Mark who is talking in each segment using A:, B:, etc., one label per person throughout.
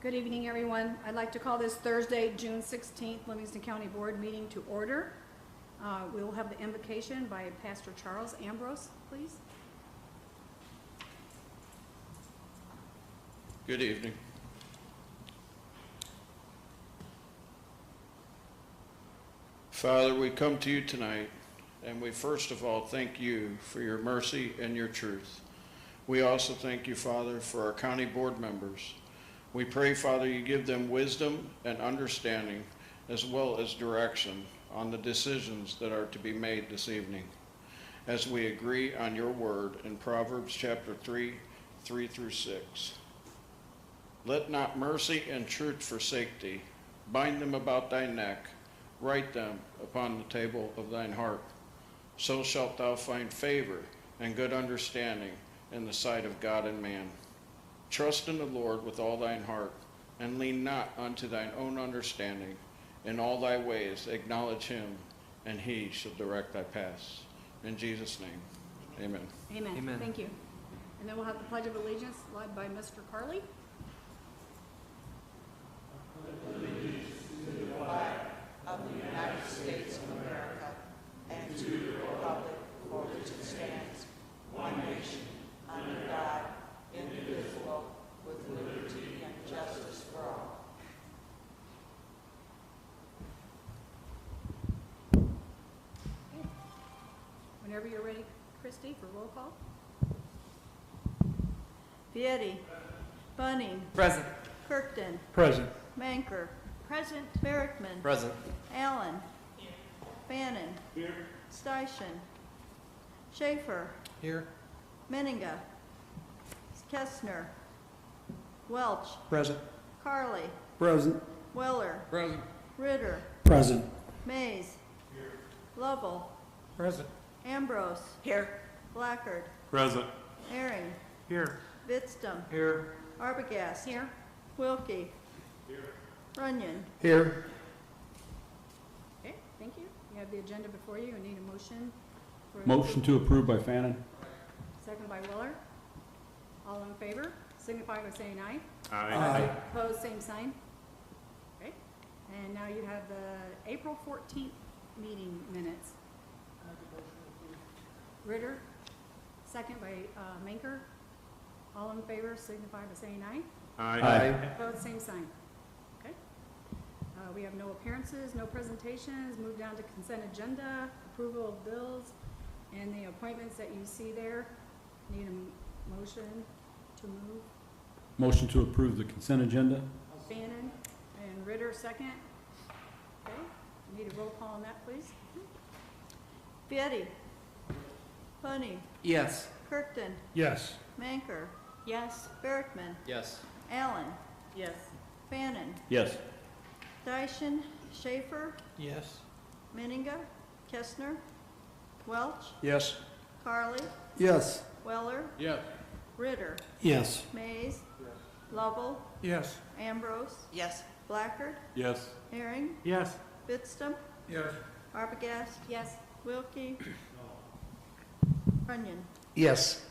A: Good evening, everyone. I'd like to call this Thursday, June 16th, Livingston County Board meeting to order. We will have the invocation by Pastor Charles Ambrose, please.
B: Good evening. Father, we come to you tonight, and we first of all thank you for your mercy and your truth. We also thank you, Father, for our county board members. We pray, Father, you give them wisdom and understanding as well as direction on the decisions that are to be made this evening, as we agree on your word in Proverbs chapter 3, 3-6. Let not mercy and truth forsake thee. Bind them about thy neck. Write them upon the table of thine heart. So shalt thou find favor and good understanding in the sight of God and man. Trust in the Lord with all thine heart, and lean not unto thine own understanding. In all thy ways acknowledge him, and he shall direct thy paths. In Jesus' name, amen.
A: Amen.
C: Amen.
A: Thank you. And then we'll have the Pledge of Allegiance led by Mr. Carley.
D: Of the United States of America and to the republic for which it stands, one nation, under God, indivisible, with liberty and justice for all.
A: Whenever you're ready, Christy, for roll call.
E: Vietti. Bunning.
C: Present.
E: Kirkton.
F: Present.
E: Manker. Present. Berrickman.
C: Present.
E: Allen. Bannon.
F: Here.
E: Steichen. Schaefer.
C: Here.
E: Menninga. Kestner. Welch.
F: Present.
E: Carly.
F: Present.
E: Weller.
C: Present.
E: Ritter.
F: Present.
E: Mays. Lovell.
F: Present.
E: Ambrose.
D: Here.
E: Blackard.
F: Present.
E: Aaron.
F: Here.
E: Vidstum.
F: Here.
E: Arbogast.
A: Here.
E: Wilkie. Runyon.
F: Here.
A: Okay, thank you. You have the agenda before you. I need a motion.
F: Motion to approve by Fannin.
A: Second by Weller. All in favor, signify by saying aye.
F: Aye.
A: Opposed, same sign. Okay, and now you have the April 14th meeting minutes. Ritter, second by Manker. All in favor, signify by saying aye.
F: Aye.
A: Opposed, same sign. Okay. We have no appearances, no presentations. Move down to consent agenda, approval of bills, and the appointments that you see there. Need a motion to move.
F: Motion to approve the consent agenda.
A: Bannon and Ritter, second. Okay. Need a roll call on that, please.
E: Vietti. Bunning.
C: Yes.
E: Kirkton.
F: Yes.
E: Manker.
A: Yes.
E: Berrickman.
C: Yes.
E: Allen.
A: Yes.
E: Bannon.
F: Yes.
E: Steichen. Schaefer.
C: Yes.
E: Menninga. Kestner. Welch.
F: Yes.
E: Carly.
F: Yes.
E: Weller.
F: Yes.
E: Ritter.
F: Yes.
E: Mays. Lovell.
F: Yes.
E: Ambrose.
D: Yes.
E: Blackard.
F: Yes.
E: Herring.
F: Yes.
E: Vidstum.
F: Yes.
E: Arbogast.
A: Yes.
E: Wilkie. Runyon.
F: Yes.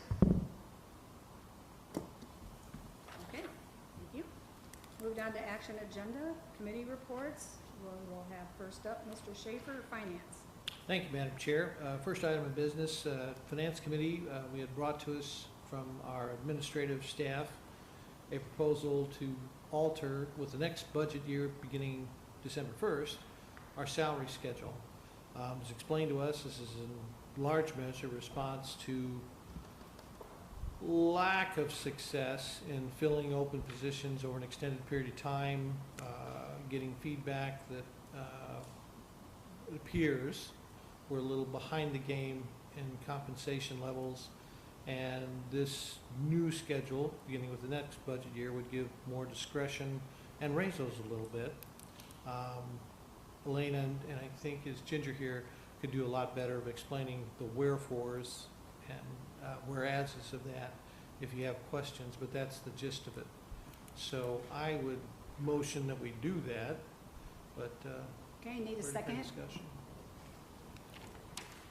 A: Okay. Thank you. Move down to action agenda, committee reports. We'll have first up Mr. Schaefer, Finance.
G: Thank you, Madam Chair. First item of business, Finance Committee, we had brought to us from our administrative staff a proposal to alter with the next budget year beginning December 1st, our salary schedule. It was explained to us this is in large measure response to lack of success in filling open positions over an extended period of time, getting feedback that it appears we're a little behind the game in compensation levels, and this new schedule, beginning with the next budget year, would give more discretion and raise those a little bit. Elena and I think is Ginger here could do a lot better of explaining the wherefores and whereases of that if you have questions, but that's the gist of it. So I would motion that we do that, but
A: Okay, need a
G: we're in
A: second.
G: discussion.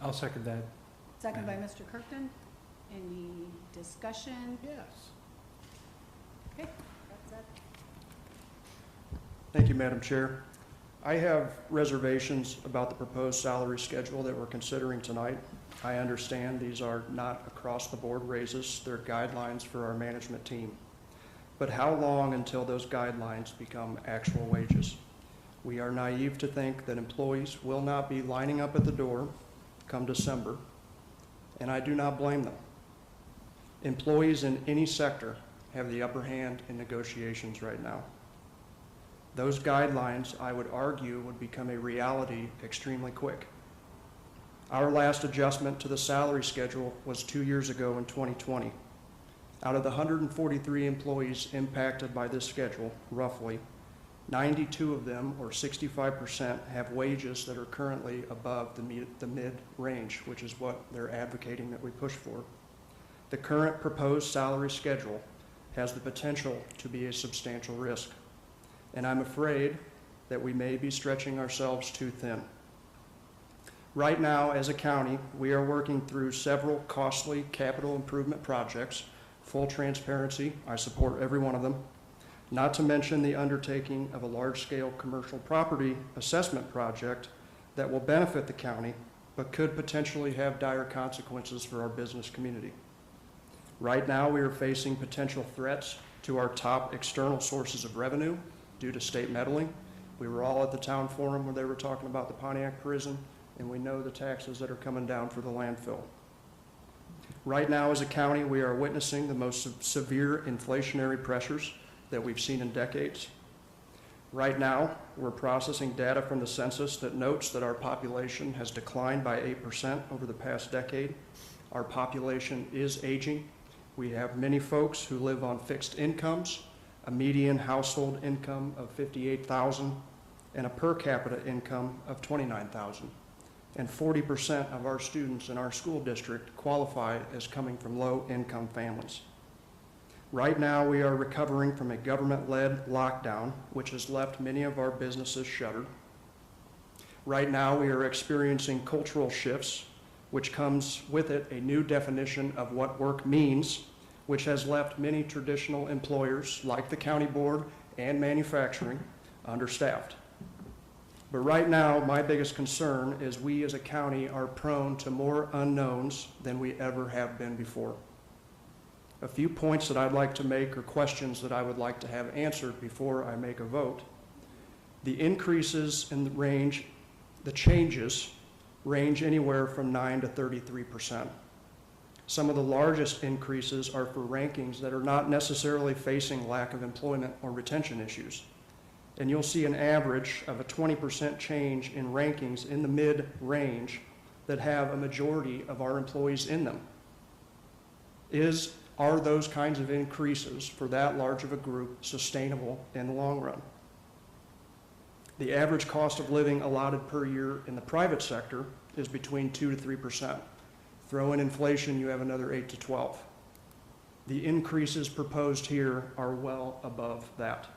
F: I'll second that.
A: Second by Mr. Kirkton. Any discussion?
G: Yes.
A: Okay, that's that.
C: Thank you, Madam Chair. I have reservations about the proposed salary schedule that we're considering tonight. I understand these are not across-the-board raises. They're guidelines for our management team. But how long until those guidelines become actual wages? We are naive to think that employees will not be lining up at the door come December, and I do not blame them. Employees in any sector have the upper hand in negotiations right now. Those guidelines, I would argue, would become a reality extremely quick. Our last adjustment to the salary schedule was 2 years ago in 2020. Out of the 143 employees impacted by this schedule, roughly, 92 of them, or 65%, have wages that are currently above the mid-range, which is what they're advocating that we push for. The current proposed salary schedule has the potential to be a substantial risk, and I'm afraid that we may be stretching ourselves too thin. Right now, as a county, we are working through several costly capital improvement projects. Full transparency, I support every one of them, not to mention the undertaking of a large-scale commercial property assessment project that will benefit the county, but could potentially have dire consequences for our business community. Right now, we are facing potential threats to our top external sources of revenue due to state meddling. We were all at the town forum where they were talking about the Pontiac prison, and we know the taxes that are coming down for the landfill. Right now, as a county, we are witnessing the most severe inflationary pressures that we've seen in decades. Right now, we're processing data from the census that notes that our population has declined by 8% over the past decade. Our population is aging. We have many folks who live on fixed incomes, a median household income of $58,000, and a per capita income of $29,000. And 40% of our students in our school district qualify as coming from low-income families. Right now, we are recovering from a government-led lockdown, which has left many of our businesses shuttered. Right now, we are experiencing cultural shifts, which comes with it a new definition of what work means, which has left many traditional employers, like the county board and manufacturing, understaffed. But right now, my biggest concern is we as a county are prone to more unknowns than we ever have been before. A few points that I'd like to make or questions that I would like to have answered before I make a vote. The increases in the range, the changes range anywhere from 9 to 33%. Some of the largest increases are for rankings that are not necessarily facing lack of employment or retention issues. And you'll see an average of a 20% change in rankings in the mid-range that have a majority of our employees in them. Are those kinds of increases for that large of a group sustainable in the long run? The average cost of living allotted per year in the private sector is between 2 to 3%. Throw in inflation, you have another 8 to 12. The increases proposed here are well above that.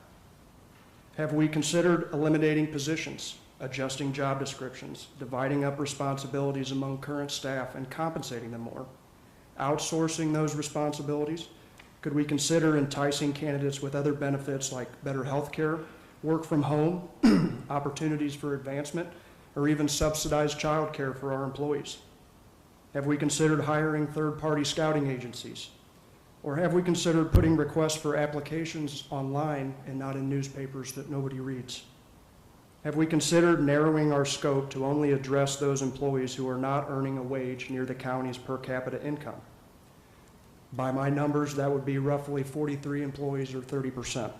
C: Have we considered eliminating positions, adjusting job descriptions, dividing up responsibilities among current staff and compensating them more? Outsourcing those responsibilities? Could we consider enticing candidates with other benefits like better health care, work from home, opportunities for advancement, or even subsidized child care for our employees? Have we considered hiring third-party scouting agencies? Or have we considered putting requests for applications online and not in newspapers that nobody reads? Have we considered narrowing our scope to only address those employees who are not earning a wage near the county's per capita income? By my numbers, that would be roughly 43 employees or 30%.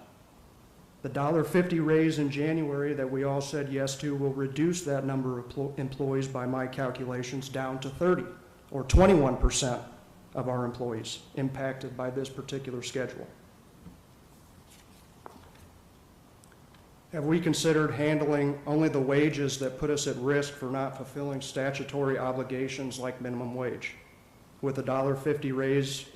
C: The $1.50 raise in January that we all said yes to will reduce that number of employees by my calculations down to 30 or 21% of our employees impacted by this particular schedule. Have we considered handling only the wages that put us at risk for not fulfilling statutory obligations like minimum wage? With a $1.50 raise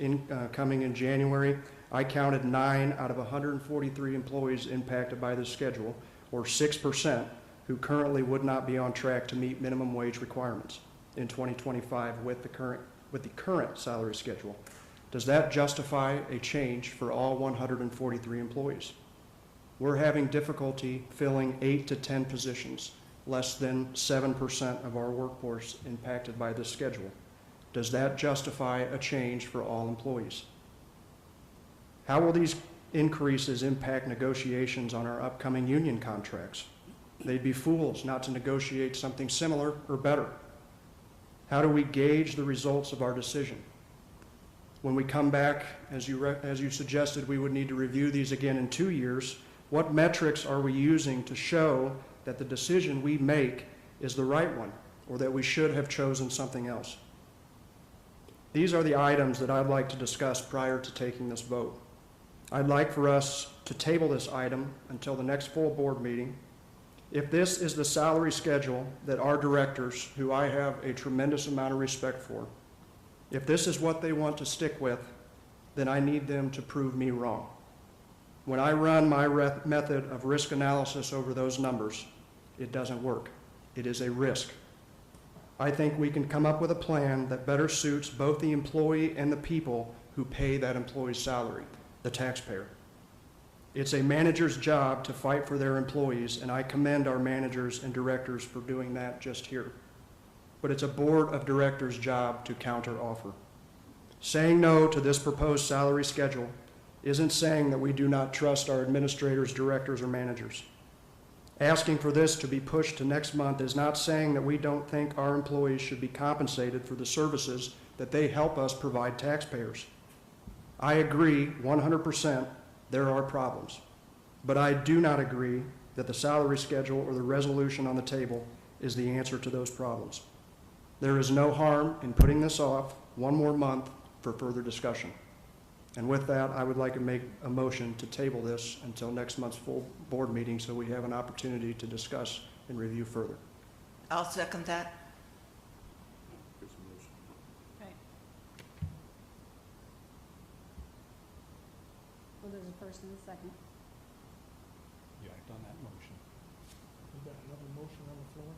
C: coming in January, I counted 9 out of 143 employees impacted by this schedule, or 6%, who currently would not be on track to meet minimum wage requirements in 2025 with the current salary schedule. Does that justify a change for all 143 employees? we're having difficulty filling 8 to 10 positions, less than 7% of our workforce impacted by this schedule. Does that justify a change for all employees? How will these increases impact negotiations on our upcoming union contracts? They'd be fools not to negotiate something similar or better. How do we gauge the results of our decision? When we come back, as you suggested, we would need to review these again in 2 years. What metrics are we using to show that the decision we make is the right one, or that we should have chosen something else? These are the items that I'd like to discuss prior to taking this vote. I'd like for us to table this item until the next full board meeting. If this is the salary schedule that our directors, who I have a tremendous amount of respect for, if this is what they want to stick with, then I need them to prove me wrong. When I run my method of risk analysis over those numbers, it doesn't work. It is a risk. I think we can come up with a plan that better suits both the employee and the people who pay that employee's salary, the taxpayer. It's a manager's job to fight for their employees, and I commend our managers and directors for doing that just here. But it's a board of directors' job to counteroffer. Saying no to this proposed salary schedule isn't saying that we do not trust our administrators, directors, or managers. Asking for this to be pushed to next month is not saying that we don't think our employees should be compensated for the services that they help us provide taxpayers. I agree 100% there are problems, but I do not agree that the salary schedule or the resolution on the table is the answer to those problems. There is no harm in putting this off one more month for further discussion. And with that, I would like to make a motion to table this until next month's full board meeting so we have an opportunity to discuss and review further.
D: I'll second that.
A: Okay. Well, there's a first and a second.
F: You act on that motion.
G: You got another motion on the floor?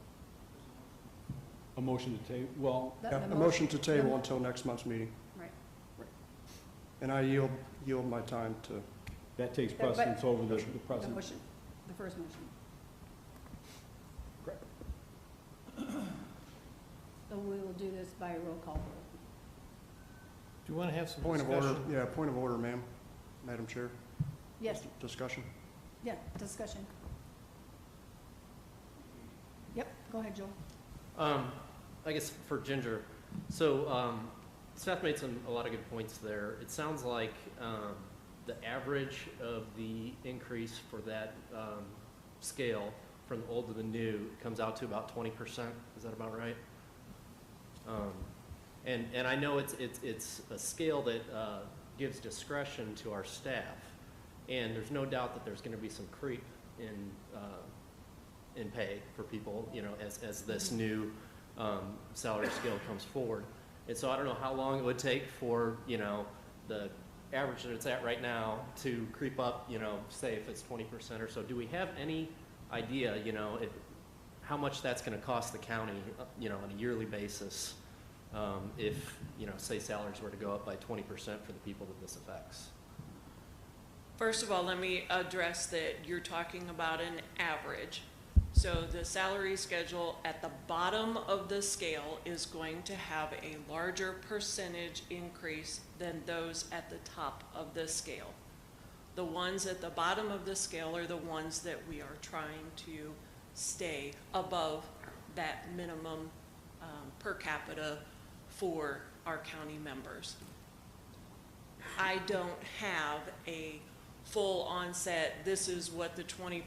F: A motion to table, well,
C: Yeah, a motion to table until next month's meeting.
A: Right.
C: And I yield my time to,
F: that takes
A: But-
F: precedence over the
A: The
F: present.
A: motion, the first motion.
F: Correct.
A: So we will do this by roll call vote.
G: Do you want to have some
C: point of
G: discussion?
C: order, point of order, ma'am, Madam Chair.
A: Yes,
C: Discussion.
A: yeah, discussion. Yep, go ahead, Joel.
H: I guess for Ginger, so Seth made a lot of good points there. It sounds like the average of the increase for that scale from the old to the new comes out to about 20%. Is that about right? And I know it's a scale that gives discretion to our staff, and there's no doubt that there's going to be some creep in pay for people, you know, as this new salary scale comes forward. And so I don't know how long it would take for, you know, the average that it's at right now to creep up, you know, say if it's 20% or so. Do we have any idea, you know, how much that's going to cost the county, you know, on a yearly basis if, you know, say salaries were to go up by 20% for the people that this affects?
I: First of all, let me address that you're talking about an average. So the salary schedule at the bottom of the scale is going to have a larger percentage increase than those at the top of the scale. The ones at the bottom of the scale are the ones that we are trying to stay above that minimum per capita for our county members. I don't have a full onset, this is what the 20%,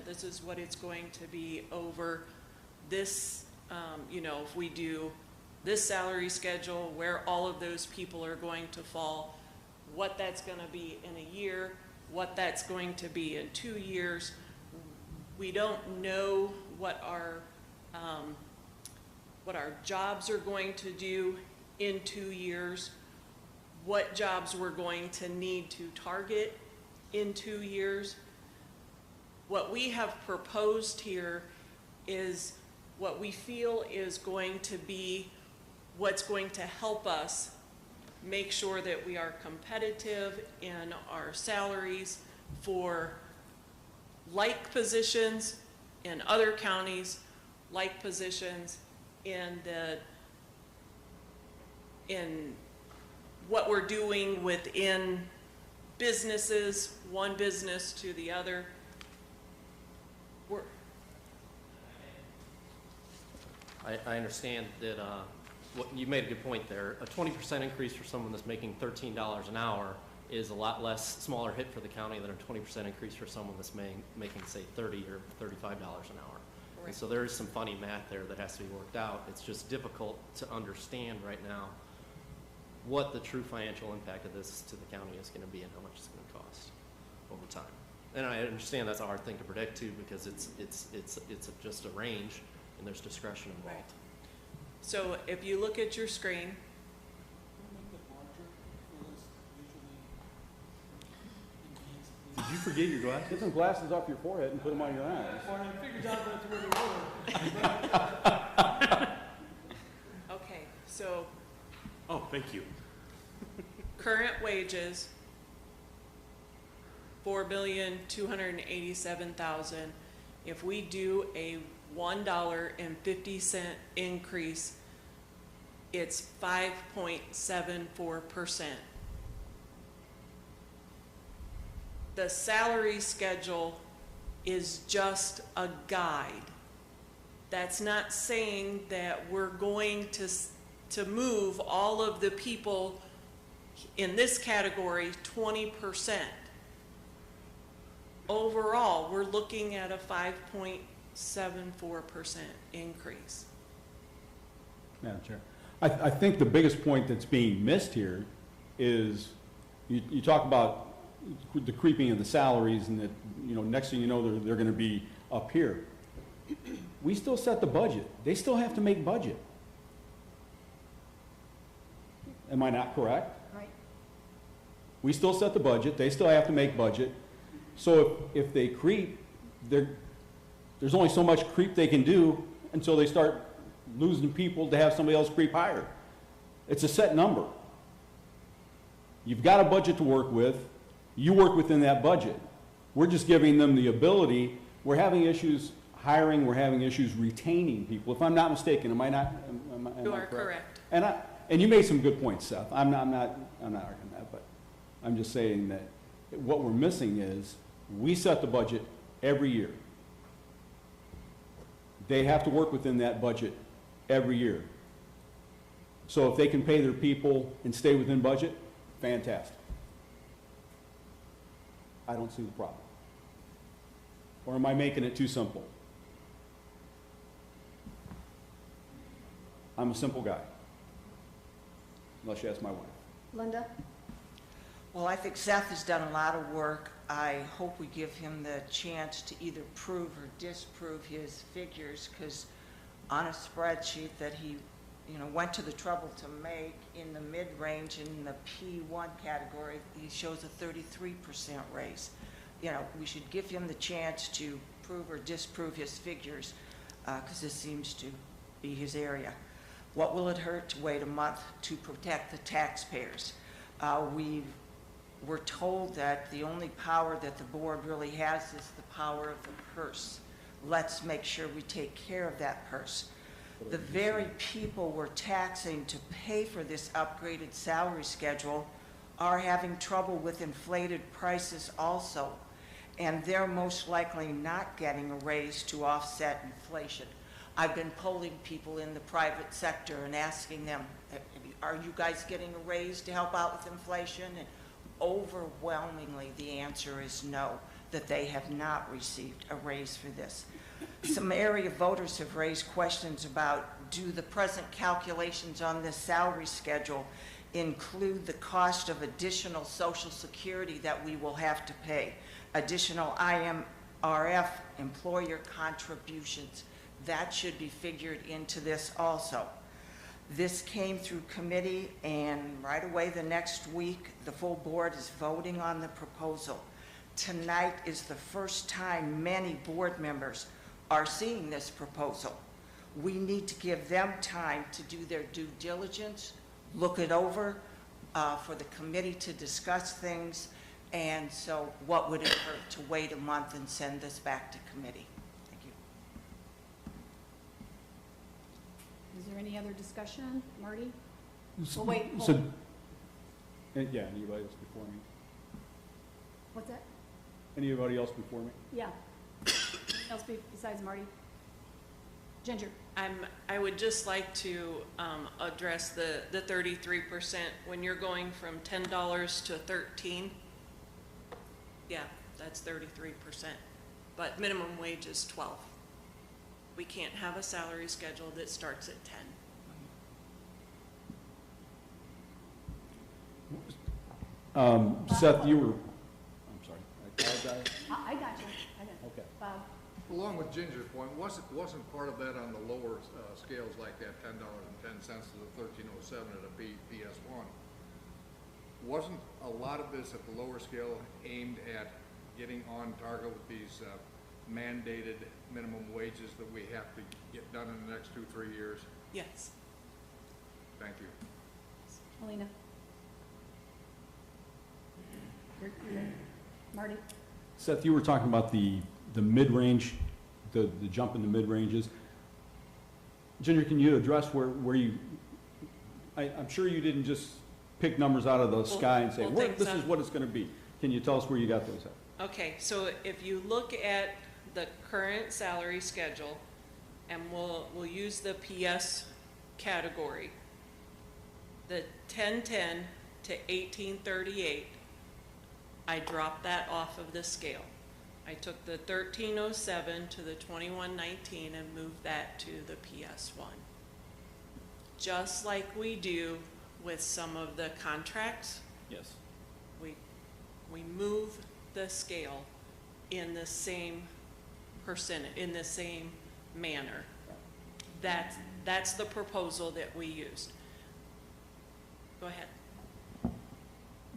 I: this is what it's going to be over this, you know, if we do this salary schedule, where all of those people are going to fall, what that's going to be in a year, what that's going to be in 2 years. We don't know what our jobs are going to do in 2 years, what jobs we're going to need to target in 2 years. What we have proposed here is what we feel is going to be what's going to help us make sure that we are competitive in our salaries for like positions in other counties, like positions in what we're doing within businesses, one business to the other.
H: I understand that, what, you made a good point there. A 20% increase for someone that's making $13 an hour is a lot less, smaller hit for the county than a 20% increase for someone that's making, say, $30 or $35 an hour. And
I: Right.
H: so there is some funny math there that has to be worked out. It's just difficult to understand right now what the true financial impact of this to the county is gonna be and how much it's gonna cost over time. And I understand that's a hard thing to predict too, because it's just a range and there's discretion involved.
I: Right. So if you look at your screen,
F: Did you forget your glasses?
J: Get some glasses off your forehead and put them on your eyes.
I: okay, so
F: Oh, thank you.
I: current wages, $4,287,000. If we do a $1.50 increase, it's 5.74%. The salary schedule is just a guide. That's not saying that we're going to move all of the people in this category 20%. Overall, we're looking at a 5.74% increase.
F: Madam Chair, I think the biggest point that's being missed here is you talk about the creeping of the salaries and that, you know, next thing you know, they're gonna be up here. We still set the budget. They still have to make budget. Am I not correct?
A: Right.
F: We still set the budget, they still have to make budget. So if they creep, there's only so much creep they can do until they start losing people to have somebody else creep higher. It's a set number. You've got a budget to work with, you work within that budget. We're just giving them the ability. We're having issues hiring, we're having issues retaining people. If I'm not mistaken, am I not?
I: You are correct.
F: And you made some good points, Seth. I'm not arguing that, but I'm just saying that what we're missing is we set the budget every year. They have to work within that budget every year. So if they can pay their people and stay within budget, fantastic. I don't see the problem. Or am I making it too simple? I'm a simple guy. Unless you ask my wife.
A: Linda?
D: Well, I think Seth has done a lot of work. I hope we give him the chance to either prove or disprove his figures, because on a spreadsheet that he, went to the trouble to make in the mid-range in the P1 category, he shows a 33% raise. We should give him the chance to prove or disprove his figures, because this seems to be his area. What will it hurt to wait a month to protect the taxpayers? We're told that the only power that the board really has is the power of the purse. Let's make sure we take care of that purse. The very people we're taxing to pay for this upgraded salary schedule are having trouble with inflated prices also, and they're most likely not getting a raise to offset inflation. I've been polling people in the private sector and asking them, are you guys getting a raise to help out with inflation? And overwhelmingly, the answer is no, that they have not received a raise for this. Some area voters have raised questions about, do the present calculations on this salary schedule include the cost of additional Social Security that we will have to pay, additional IMRF employer contributions? That should be figured into this also. This came through committee, and right away the next week, the full board is voting on the proposal. Tonight is the first time many board members are seeing this proposal. We need to give them time to do their due diligence, look it over, for the committee to discuss things, And so what would it hurt to wait a month and send this back to committee? Thank you.
A: Is there any other discussion, Marty? Well, wait, hold
F: So,
A: on.
F: yeah, anybody else before me?
A: What's that?
F: Anybody else before me?
A: Yeah. Anything else besides Marty? Ginger?
I: I would just like to address the 33%. When you're going from $10 to 13, yeah, that's 33%. But minimum wage is 12. We can't have a salary schedule that starts at 10.
F: Seth, you were, I'm sorry, I apologize.
A: I got you. I got you.
F: Okay.
A: Bob?
K: Along with Ginger's point, wasn't part of that on the lower scales like that $10.10 to the $13.07 at a PS1? Wasn't a lot of this at the lower scale aimed at getting on target with these mandated minimum wages that we have to get done in the next 2-3 years?
I: Yes.
K: Thank you.
A: Alina? Marty?
F: Seth, you were talking about the mid-range, the jump in the mid-ranges. Ginger, can you address where you, I'm sure you didn't just pick numbers out of the sky and say, this is what it's gonna be. Can you tell us where you got those at?
I: Okay, so if you look at the current salary schedule, and we'll use the PS category, the 1010 to 1838, I dropped that off of the scale. I took the 1307 to the 2119 and moved that to the PS1. Just like we do with some of the contracts,
F: Yes.
I: we move the scale in the same in the same manner. That's the proposal that we used. Go ahead.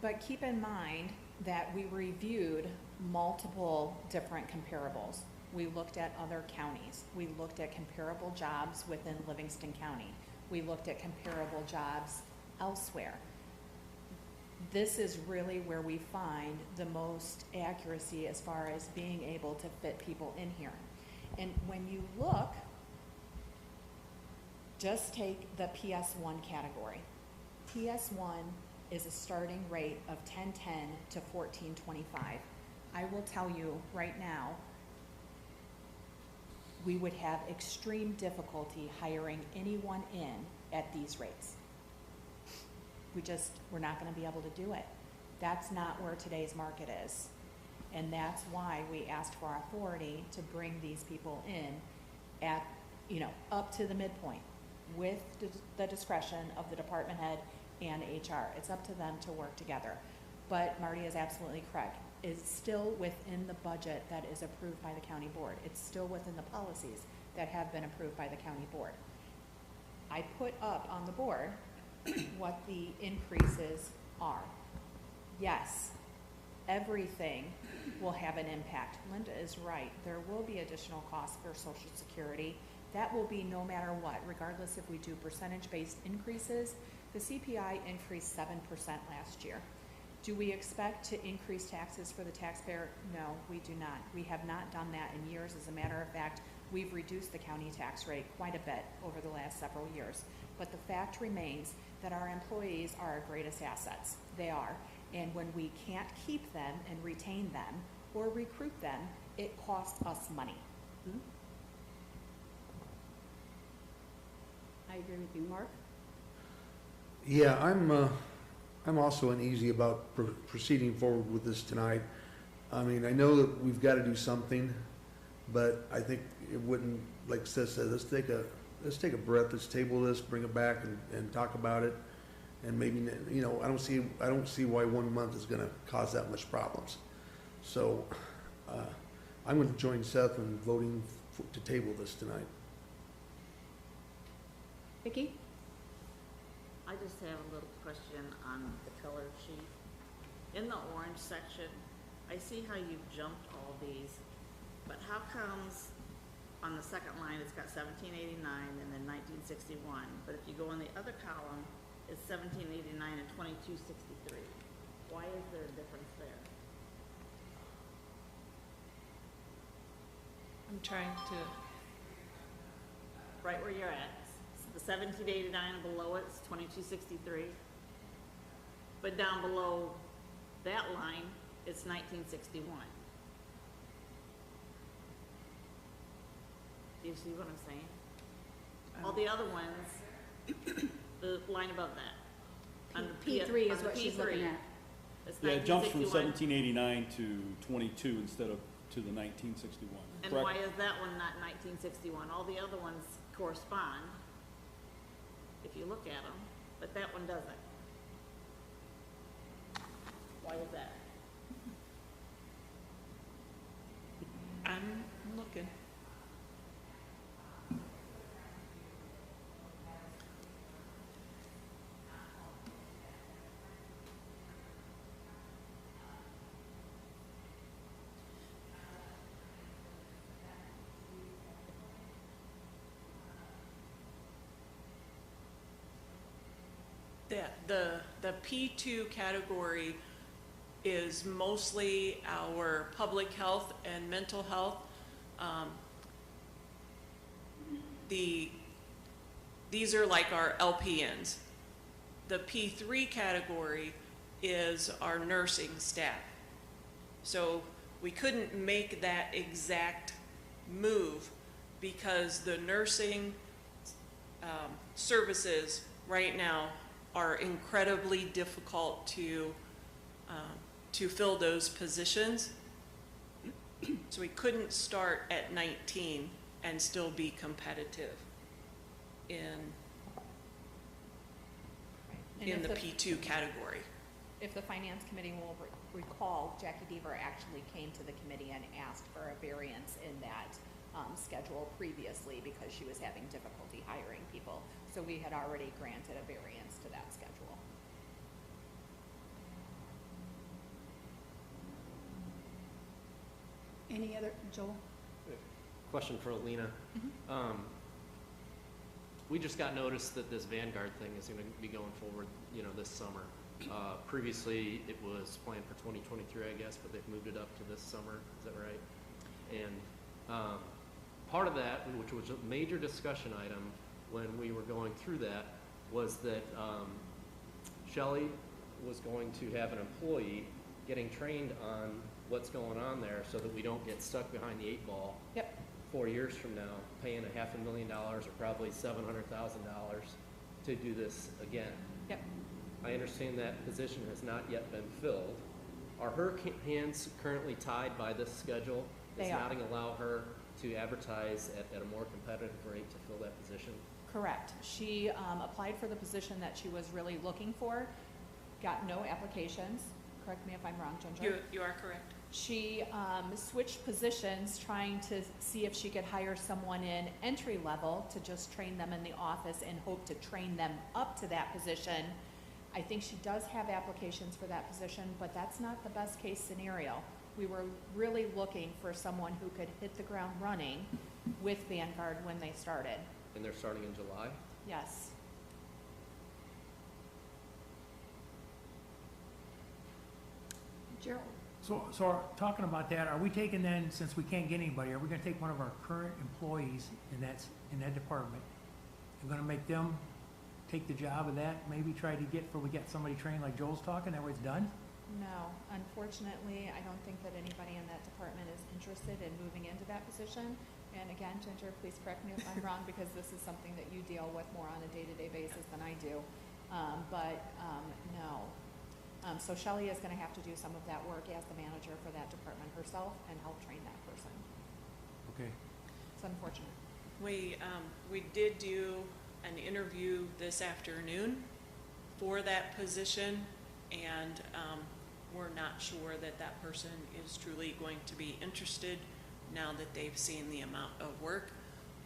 L: But keep in mind that we reviewed multiple different comparables. We looked at other counties. We looked at comparable jobs within Livingston County. We looked at comparable jobs elsewhere. This is really where we find the most accuracy as far as being able to fit people in here. And when you look, just take the PS1 category. PS1 is a starting rate of 1010 to 1425. I will tell you right now, we would have extreme difficulty hiring anyone in at these rates. We're not gonna be able to do it. That's not where today's market is. And that's why we asked for authority to bring these people in at, up to the midpoint with the discretion of the department head and HR. It's up to them to work together. But Marty is absolutely correct. It's still within the budget that is approved by the county board. It's still within the policies that have been approved by the county board. I put up on the board what the increases are. Yes, everything will have an impact. Linda is right. There will be additional costs for Social Security. That will be no matter what, regardless if we do percentage-based increases. The CPI increased 7% last year. Do we expect to increase taxes for the taxpayer? No, we do not. We have not done that in years. As a matter of fact, we've reduced the county tax rate quite a bit over the last several years. But the fact remains that our employees are our greatest assets. They are. And when we can't keep them and retain them or recruit them, it costs us money.
A: I agree with you. Mark?
M: Yeah, I'm also uneasy about proceeding forward with this tonight. I mean, I know that we've got to do something, but I think it wouldn't, like Seth said, let's take a breath, let's table this, bring it back and talk about it. And maybe, I don't see why 1 month is going to cause that much problems. So I'm going to join Seth in voting to table this tonight.
A: Vicki?
N: I just have a little question on the color sheet. In the orange section, I see how you've jumped all these, but how comes on the second line it's got 1789 and then 1961, but if you go in the other column, it's 1789 and 2263. Why is there a difference there?
I: I'm trying to,
N: Right where you're at. The 1789 and below it's 2263. But down below that line, it's 1961. Do you see what I'm saying? All the other ones, the line above that. Under
A: P3 is
N: under
A: what she's
N: P3,
A: looking at.
N: it's
F: Yeah, it jumps from
N: 1961.
F: 1789 to 22 instead of to the 1961.
N: And
F: Correct?
N: why is that one not 1961? All the other ones correspond, if you look at them, but that one doesn't. Why is that?
I: I'm looking. The P2 category is mostly our public health and mental health. These are like our LPNs. The P3 category is our nursing staff. So we couldn't make that exact move because the nursing services right now are incredibly difficult to fill those positions. So we couldn't start at 19 and still be competitive in the P2 category.
L: If the finance committee will recall, Jackie Deaver actually came to the committee and asked for a variance in that schedule previously because she was having difficulty hiring people. So we had already granted a variance to that schedule.
A: Any other, Joel?
H: Question for Alina. We just got notice that this Vanguard thing is gonna be going forward, you know, this summer. Previously, it was planned for 2023, I guess, but they've moved it up to this summer, is that right? And part of that, which was a major discussion item when we were going through that, was that Shelley was going to have an employee getting trained on what's going on there so that we don't get stuck behind the 8 ball.
L: Yep.
H: 4 years from now, paying $500,000 or probably $700,000 to do this again.
L: Yep.
H: I understand that position has not yet been filled. Are her hands currently tied by this schedule?
L: They are.
H: Does not allow her to advertise at a more competitive rate to fill that position?
L: Correct. She applied for the position that she was really looking for, got no applications. Correct me if I'm wrong, Ginger.
I: You are correct.
L: She switched positions trying to see if she could hire someone in entry level to just train them in the office and hope to train them up to that position. I think she does have applications for that position, but that's not the best case scenario. We were really looking for someone who could hit the ground running with Vanguard when they started.
H: And they're starting in July?
L: Yes.
A: Gerald?
O: So talking about that, are we taking then, since we can't get anybody, are we gonna take one of our current employees in that department and gonna make them take the job of that, maybe try to get, we get somebody trained like Joel's talking, that way it's done?
L: No, unfortunately, I don't think that anybody in that department is interested in moving into that position. And again, Ginger, please correct me if I'm wrong, because this is something that you deal with more on a day-to-day basis than I do. No. So Shelley is gonna have to do some of that work as the manager for that department herself and help train that person.
O: Okay.
L: It's unfortunate.
I: We did do an interview this afternoon for that position, and we're not sure that that person is truly going to be interested now that they've seen the amount of work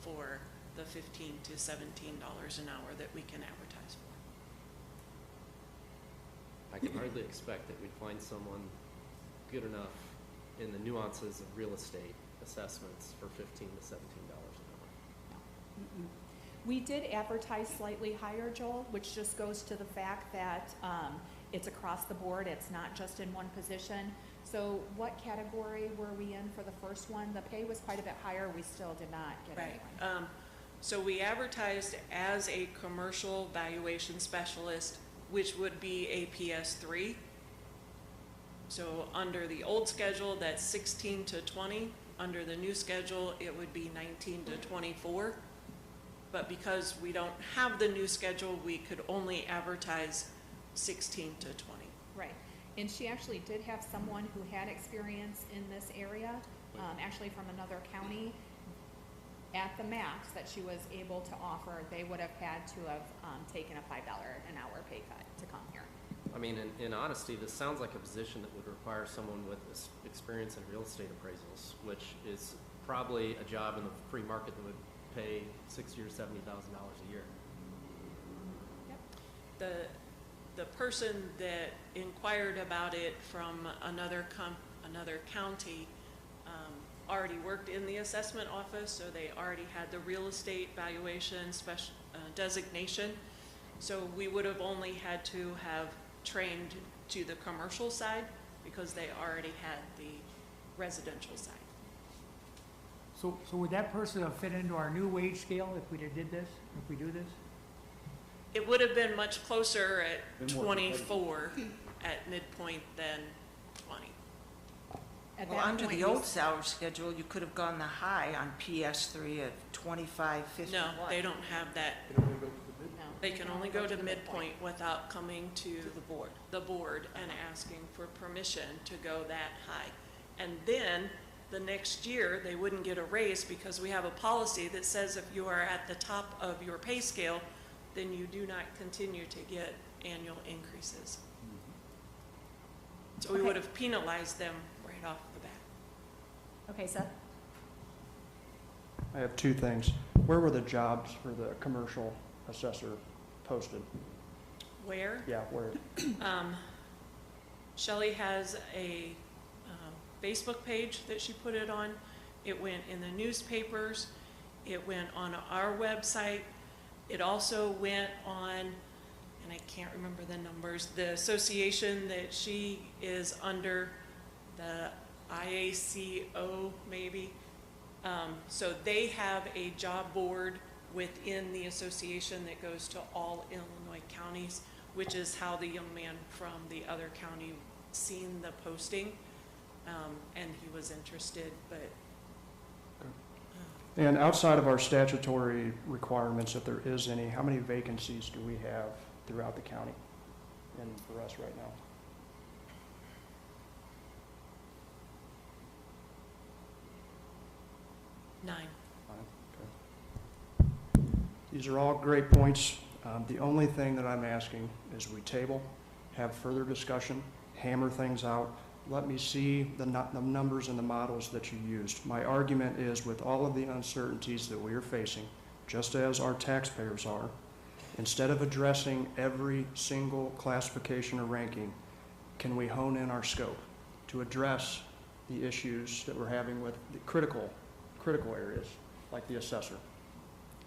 I: for the $15 to $17 an hour that we can advertise for.
H: I can hardly expect that we'd find someone good enough in the nuances of real estate assessments for $15 to $17 an hour.
L: We did advertise slightly higher, Joel, which just goes to the fact that it's across the board, it's not just in one position. So what category were we in for the first one? The pay was quite a bit higher, we still did not get
I: Right.
L: anyone.
I: So we advertised as a commercial valuation specialist, which would be a PS3. So under the old schedule, that's 16 to 20. Under the new schedule, it would be 19 to 24. But because we don't have the new schedule, we could only advertise 16 to 20.
L: Right, and she actually did have someone who had experience in this area, actually from another county. At the max that she was able to offer, they would have had to have taken a $5 an hour pay cut to come here.
H: I mean, in honesty, this sounds like a position that would require someone with experience in real estate appraisals, which is probably a job in the free market that would pay $60,000 or $70,000 a year.
I: The person that inquired about it from another county already worked in the assessment office, so they already had the real estate valuation special designation. So we would have only had to have trained to the commercial side because they already had the residential side.
O: So would that person have fit into our new wage scale if we did this, if we do this?
I: It would have been much closer at
J: Been more
I: 24 at midpoint than 20.
L: At
D: Well,
L: that
D: under
L: point,
D: the
L: we-
D: old salary schedule, you could have gone the high on PS3 at 25.51.
I: No, they don't have that.
L: No,
I: They can only go to midpoint without coming to the board and asking for permission to go that high. And then the next year, they wouldn't get a raise because we have a policy that says if you are at the top of your pay scale, then you do not continue to get annual increases. So we
L: Okay.
I: would have penalized them right off the bat.
L: Okay, Seth?
C: I have two things. Where were the jobs for the commercial assessor posted?
I: Where?
C: Yeah, where?
I: Shelley has a Facebook page that she put it on. It went in the newspapers. It went on our website. It also went on, and I can't remember the numbers, the association that she is under, the IACO maybe. So they have a job board within the association that goes to all Illinois counties, which is how the young man from the other county seen the posting, and he was interested, but.
C: And outside of our statutory requirements, if there is any, how many vacancies do we have throughout the county and for us right now?
I: Nine.
C: These are all great points. The only thing that I'm asking is we table, have further discussion, hammer things out. Let me see the numbers and the models that you used. My argument is with all of the uncertainties that we are facing, just as our taxpayers are, instead of addressing every single classification or ranking, can we hone in our scope to address the issues that we're having with the critical areas, like the assessor?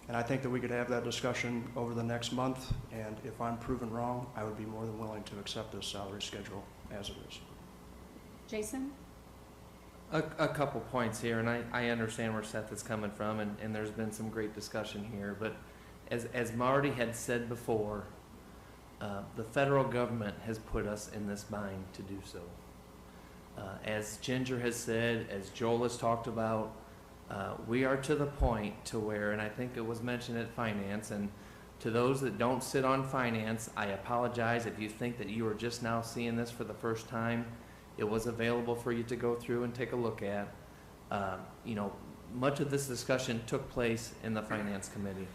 C: And I think that we could have that discussion over the next month, and if I'm proven wrong, I would be more than willing to accept this salary schedule as it is.
A: Jason?
P: A couple points here, and I understand where Seth is coming from, and there's been some great discussion here, but as Marty had said before, the federal government has put us in this bind to do so. As Ginger has said, as Joel has talked about, we are to the point to where, and I think it was mentioned at finance, and to those that don't sit on finance, I apologize if you think that you are just now seeing this for the first time. It was available for you to go through and take a look at. You know, much of this discussion took place in the finance committee.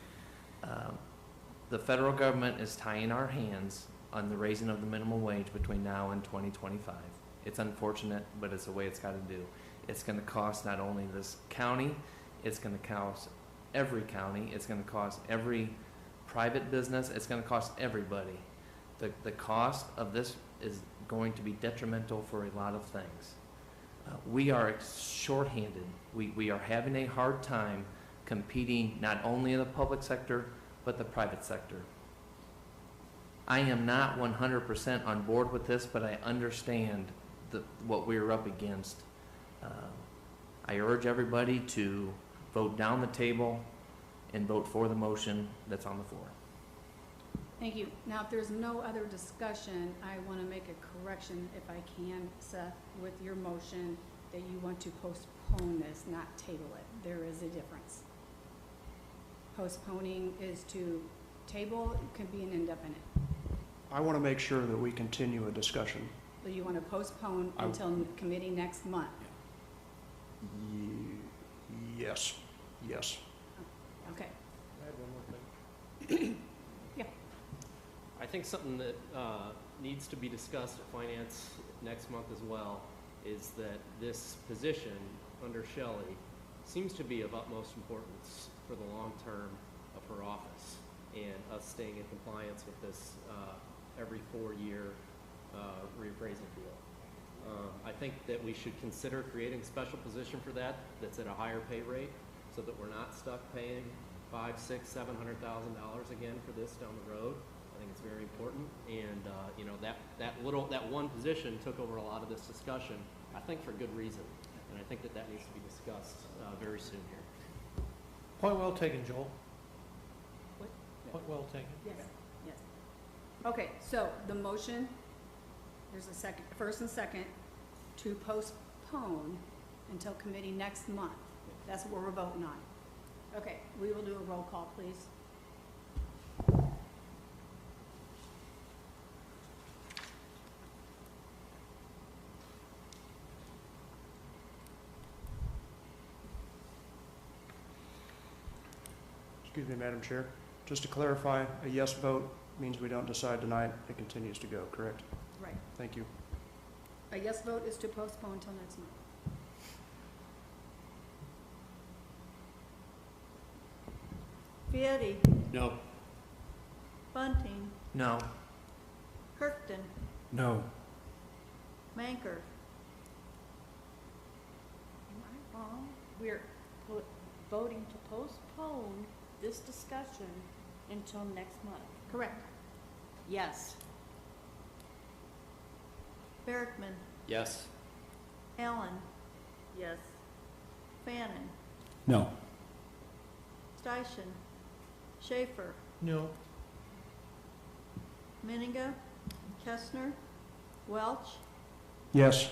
P: The federal government is tying our hands on the raising of the minimum wage between now and 2025. It's unfortunate, but it's the way it's got to do. It's going to cost not only this county, it's going to cost every county, it's going to cost every private business, it's going to cost everybody. The cost of this is going to be detrimental for a lot of things. We are shorthanded. We are having a hard time competing not only in the public sector, but the private sector. I am not 100% on board with this, but I understand what we're up against. I urge everybody to vote down the table and vote for the motion that's on the floor.
A: Thank you. Now, if there's no other discussion, I want to make a correction, if I can, Seth, with your motion that you want to postpone this, not table it. There is a difference. Postponing is to table, it could be an indefinite.
C: I want to make sure that we continue a discussion.
A: So you want to postpone until committee next month?
C: Yes, yes.
A: Okay.
G: I had one more thing.
A: Yeah.
H: I think something that needs to be discussed at finance next month as well is that this position under Shelley seems to be of utmost importance for the long term of her office and us staying in compliance with this every 4-year reappraisal deal. I think that we should consider creating a special position for that that's at a higher pay rate so that we're not stuck paying $500,000, $600,000, $700,000 again for this down the road. I think it's very important, and you know, that one position took over a lot of this discussion, I think for good reason, and I think that needs to be discussed very soon here.
G: Point well taken, Joel.
A: What?
G: Point well taken.
A: Yes, yes. Okay, so the motion, there's a second, first and second, to postpone until committee next month. That's what we're voting on. Okay, we will do a roll call, please.
C: Excuse me, Madam Chair. Just to clarify, a yes vote means we don't decide tonight, it continues to go, correct?
A: Right.
C: Thank you.
A: A yes vote is to postpone until next month.
E: Fieri,
J: No.
E: Bunting,
P: No.
E: Kirkton,
J: No.
E: Manker.
N: Am I wrong? We're voting to postpone this discussion until next month.
A: Correct.
N: Yes.
E: Berkman,
H: Yes.
E: Allen,
N: Yes.
E: Fannin,
J: No.
E: Steichen, Schaefer,
G: No.
E: Menninga, Kestner, Welch,
C: Yes.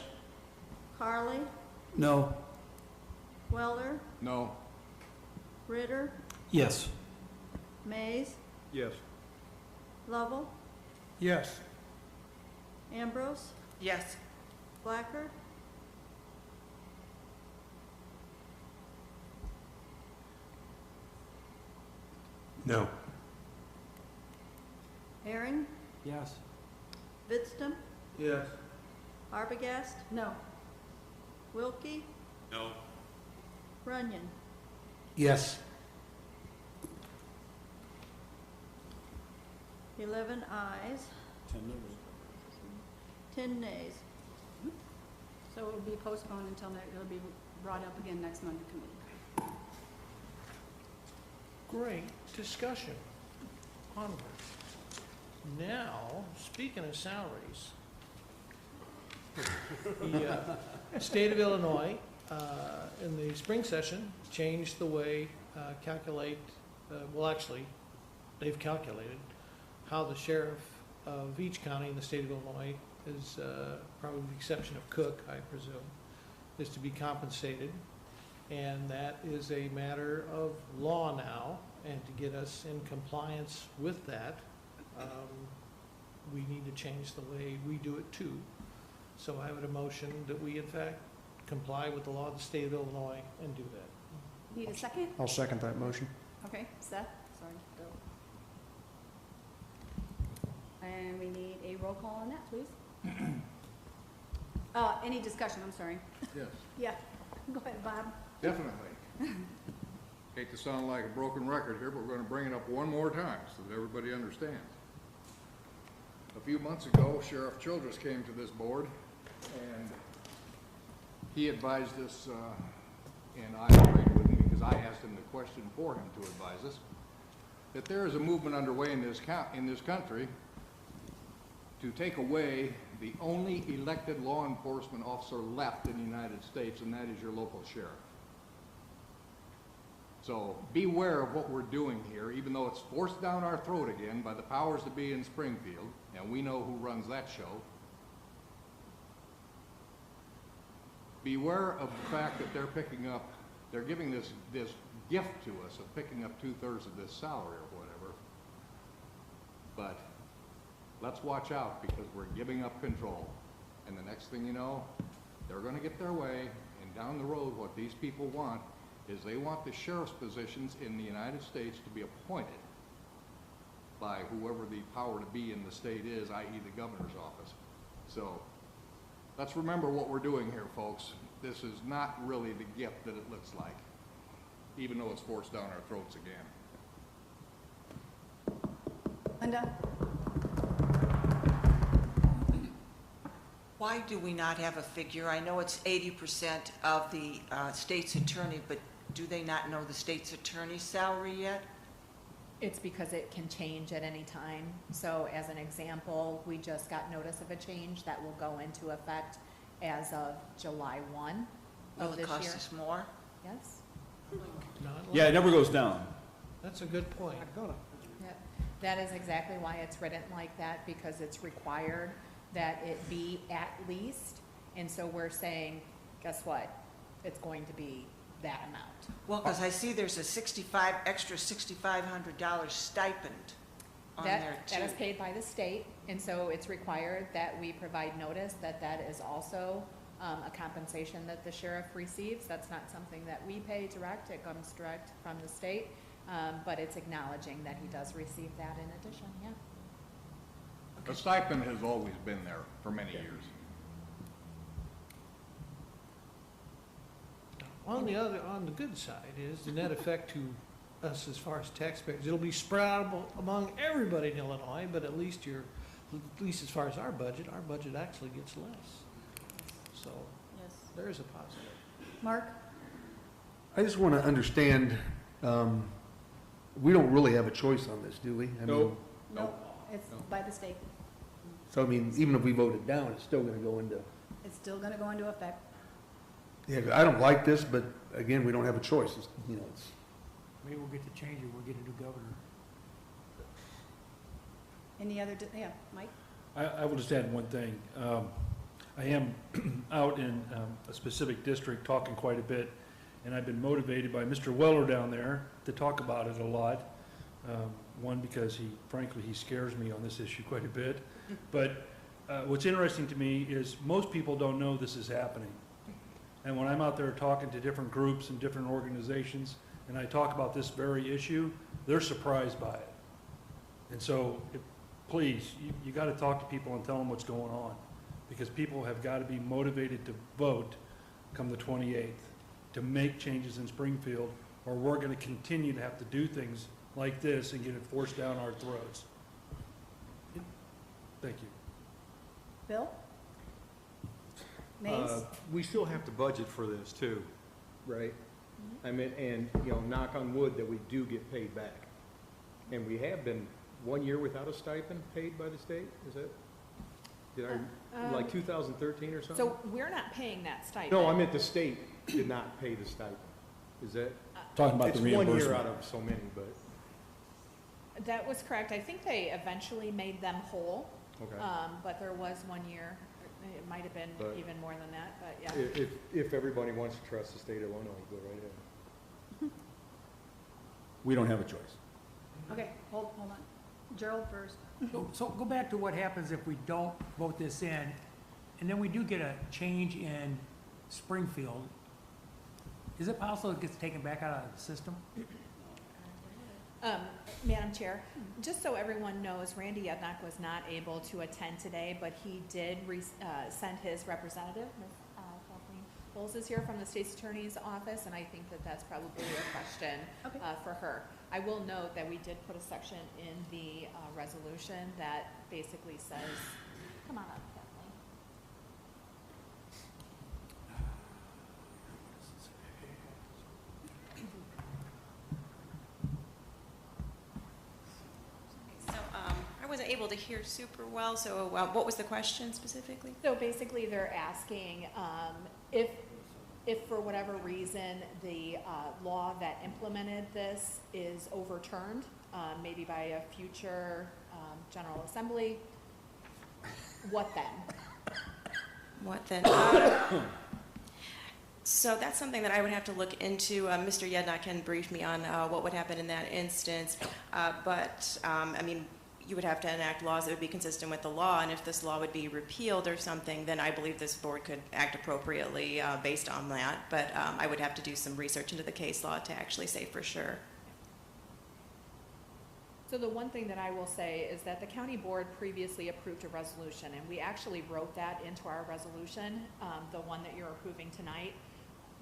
E: Carly,
J: No.
E: Welder,
K: No.
E: Ritter,
J: Yes.
E: Mays,
K: Yes.
E: Lovell,
G: Yes.
E: Ambrose,
D: Yes.
E: Blacker,
J: No.
E: Herring,
J: Yes.
E: Vidstem,
J: Yes.
E: Arbogast,
A: No.
E: Wilkie,
J: No.
E: Runyon.
J: Yes.
E: 11 ayes, 10 nays.
A: So it will be postponed until, it'll be brought up again next month at committee.
G: Great discussion. Onward. Now, speaking of salaries, the state of Illinois, in the spring session, changed the way calculate, well, actually, they've calculated how the sheriff of each county in the state of Illinois is, probably with the exception of Cook, I presume, is to be compensated. And that is a matter of law now, and to get us in compliance with that, we need to change the way we do it too. So I would a motion that we in fact comply with the law of the state of Illinois and do that.
A: Need a second?
C: I'll second that motion.
A: Okay, Seth, sorry, go. And we need a roll call on that, please. Any discussion, I'm sorry.
K: Yes.
A: Yeah, go ahead, Bob.
K: Definitely. Hate to sound like a broken record here, but we're gonna bring it up one more time so that everybody understands. A few months ago, Sheriff Childress came to this board, and he advised us, and I agreed with him because I asked him the question for him to advise us, that there is a movement underway in this country to take away the only elected law enforcement officer left in the United States, and that is your local sheriff. So beware of what we're doing here, even though it's forced down our throat again by the powers that be in Springfield, and we know who runs that show. Beware of the fact that they're giving this gift to us of picking up 2/3 of this salary or whatever. But let's watch out, because we're giving up control. And the next thing you know, they're gonna get their way, and down the road, what these people want is they want the sheriff's positions in the United States to be appointed by whoever the power to be in the state is, i.e. the governor's office. So let's remember what we're doing here, folks. This is not really the gift that it looks like, even though it's forced down our throats again.
A: Linda?
D: Why do we not have a figure? I know it's 80% of the state's attorney, but do they not know the state's attorney's salary yet?
L: It's because it can change at any time. So as an example, we just got notice of a change that will go into effect as of July 1
D: Will
L: of
D: it
L: this
D: cost
L: year.
D: us more?
L: Yes?
F: Yeah, it never goes down.
G: That's a good point.
L: Yep. That is exactly why it's written like that, because it's required that it be at least. And so we're saying, guess what? It's going to be that amount.
D: Well, because I see there's a extra $6,500 stipend on there too.
L: That is paid by the state, and so it's required that we provide notice that that is also a compensation that the sheriff receives. That's not something that we pay direct, it comes direct from the state, but it's acknowledging that he does receive that in addition, yeah.
K: The stipend has always been there for many years.
G: On the good side is the net effect to us as far as taxpayers. It'll be spread out among everybody in Illinois, but at least as far as our budget actually gets less. So
E: Yes.
G: there is a positive.
A: Mark?
M: I just want to understand, we don't really have a choice on this, do we? I mean,
B: Nope.
A: No, it's by the state.
M: So, I mean, even if we vote it down, it's still going to go into,
A: It's still gonna go into effect.
M: yeah, I don't like this, but again, we don't have a choice. It's, you know, it's,
O: Maybe we'll get to change it, we'll get a new governor.
A: Any other, yeah, Mike?
Q: I will just add one thing. I am out in a specific district talking quite a bit, and I've been motivated by Mr. Weller down there to talk about it a lot. One, because frankly, he scares me on this issue quite a bit. But what's interesting to me is most people don't know this is happening. And when I'm out there talking to different groups and different organizations, and I talk about this very issue, they're surprised by it. And so, please, you got to talk to people and tell them what's going on, because people have got to be motivated to vote come the 28th to make changes in Springfield, or we're going to continue to have to do things like this and get it forced down our throats. Thank you.
A: Bill? Mays?
J: We still have to budget for this too, right? I mean, and, you know, knock on wood that we do get paid back. And we have been 1 year without a stipend paid by the state, is that? Like 2013 or something?
L: So we're not paying that stipend.
J: No, I meant the state did not pay the stipend. Is that?
F: Talking about the
J: It's 1 year
F: reimbursement.
J: out of so many, but,
L: That was correct. I think they eventually made them whole,
J: okay.
L: but there was 1 year. It might have been
J: But
L: even more than that, but yeah.
J: If everybody wants to trust the state of Illinois, go right ahead.
F: We don't have a choice.
A: Okay, hold on. Gerald first.
O: So go back to what happens if we don't vote this in, and then we do get a change in Springfield. Is it possible it gets taken back out of the system?
L: Madam Chair, just so everyone knows, Randy Yednock was not able to attend today, but he did send his representative, Ms. Kathleen Bowles is here from the State's Attorney's Office, and I think that that's probably a question
A: Okay.
L: for her. I will note that we did put a section in the resolution that basically says, come on up, Kathleen.
I: So, I was
R: wasn't able to hear super well, so what was the question specifically?
L: So basically, they're asking if for whatever reason the law that implemented this is overturned, maybe by a future General Assembly, what then?
R: What then? So that's something that I would have to look into. Mr. Yednock can brief me on what would happen in that instance. But I mean, you would have to enact laws that would be consistent with the law, and if this law would be repealed or something, then I believe this board could act appropriately based on that. But I would have to do some research into the case law to actually say for sure.
L: So the one thing that I will say is that the county board previously approved a resolution, and we actually wrote that into our resolution, the one that you're approving tonight,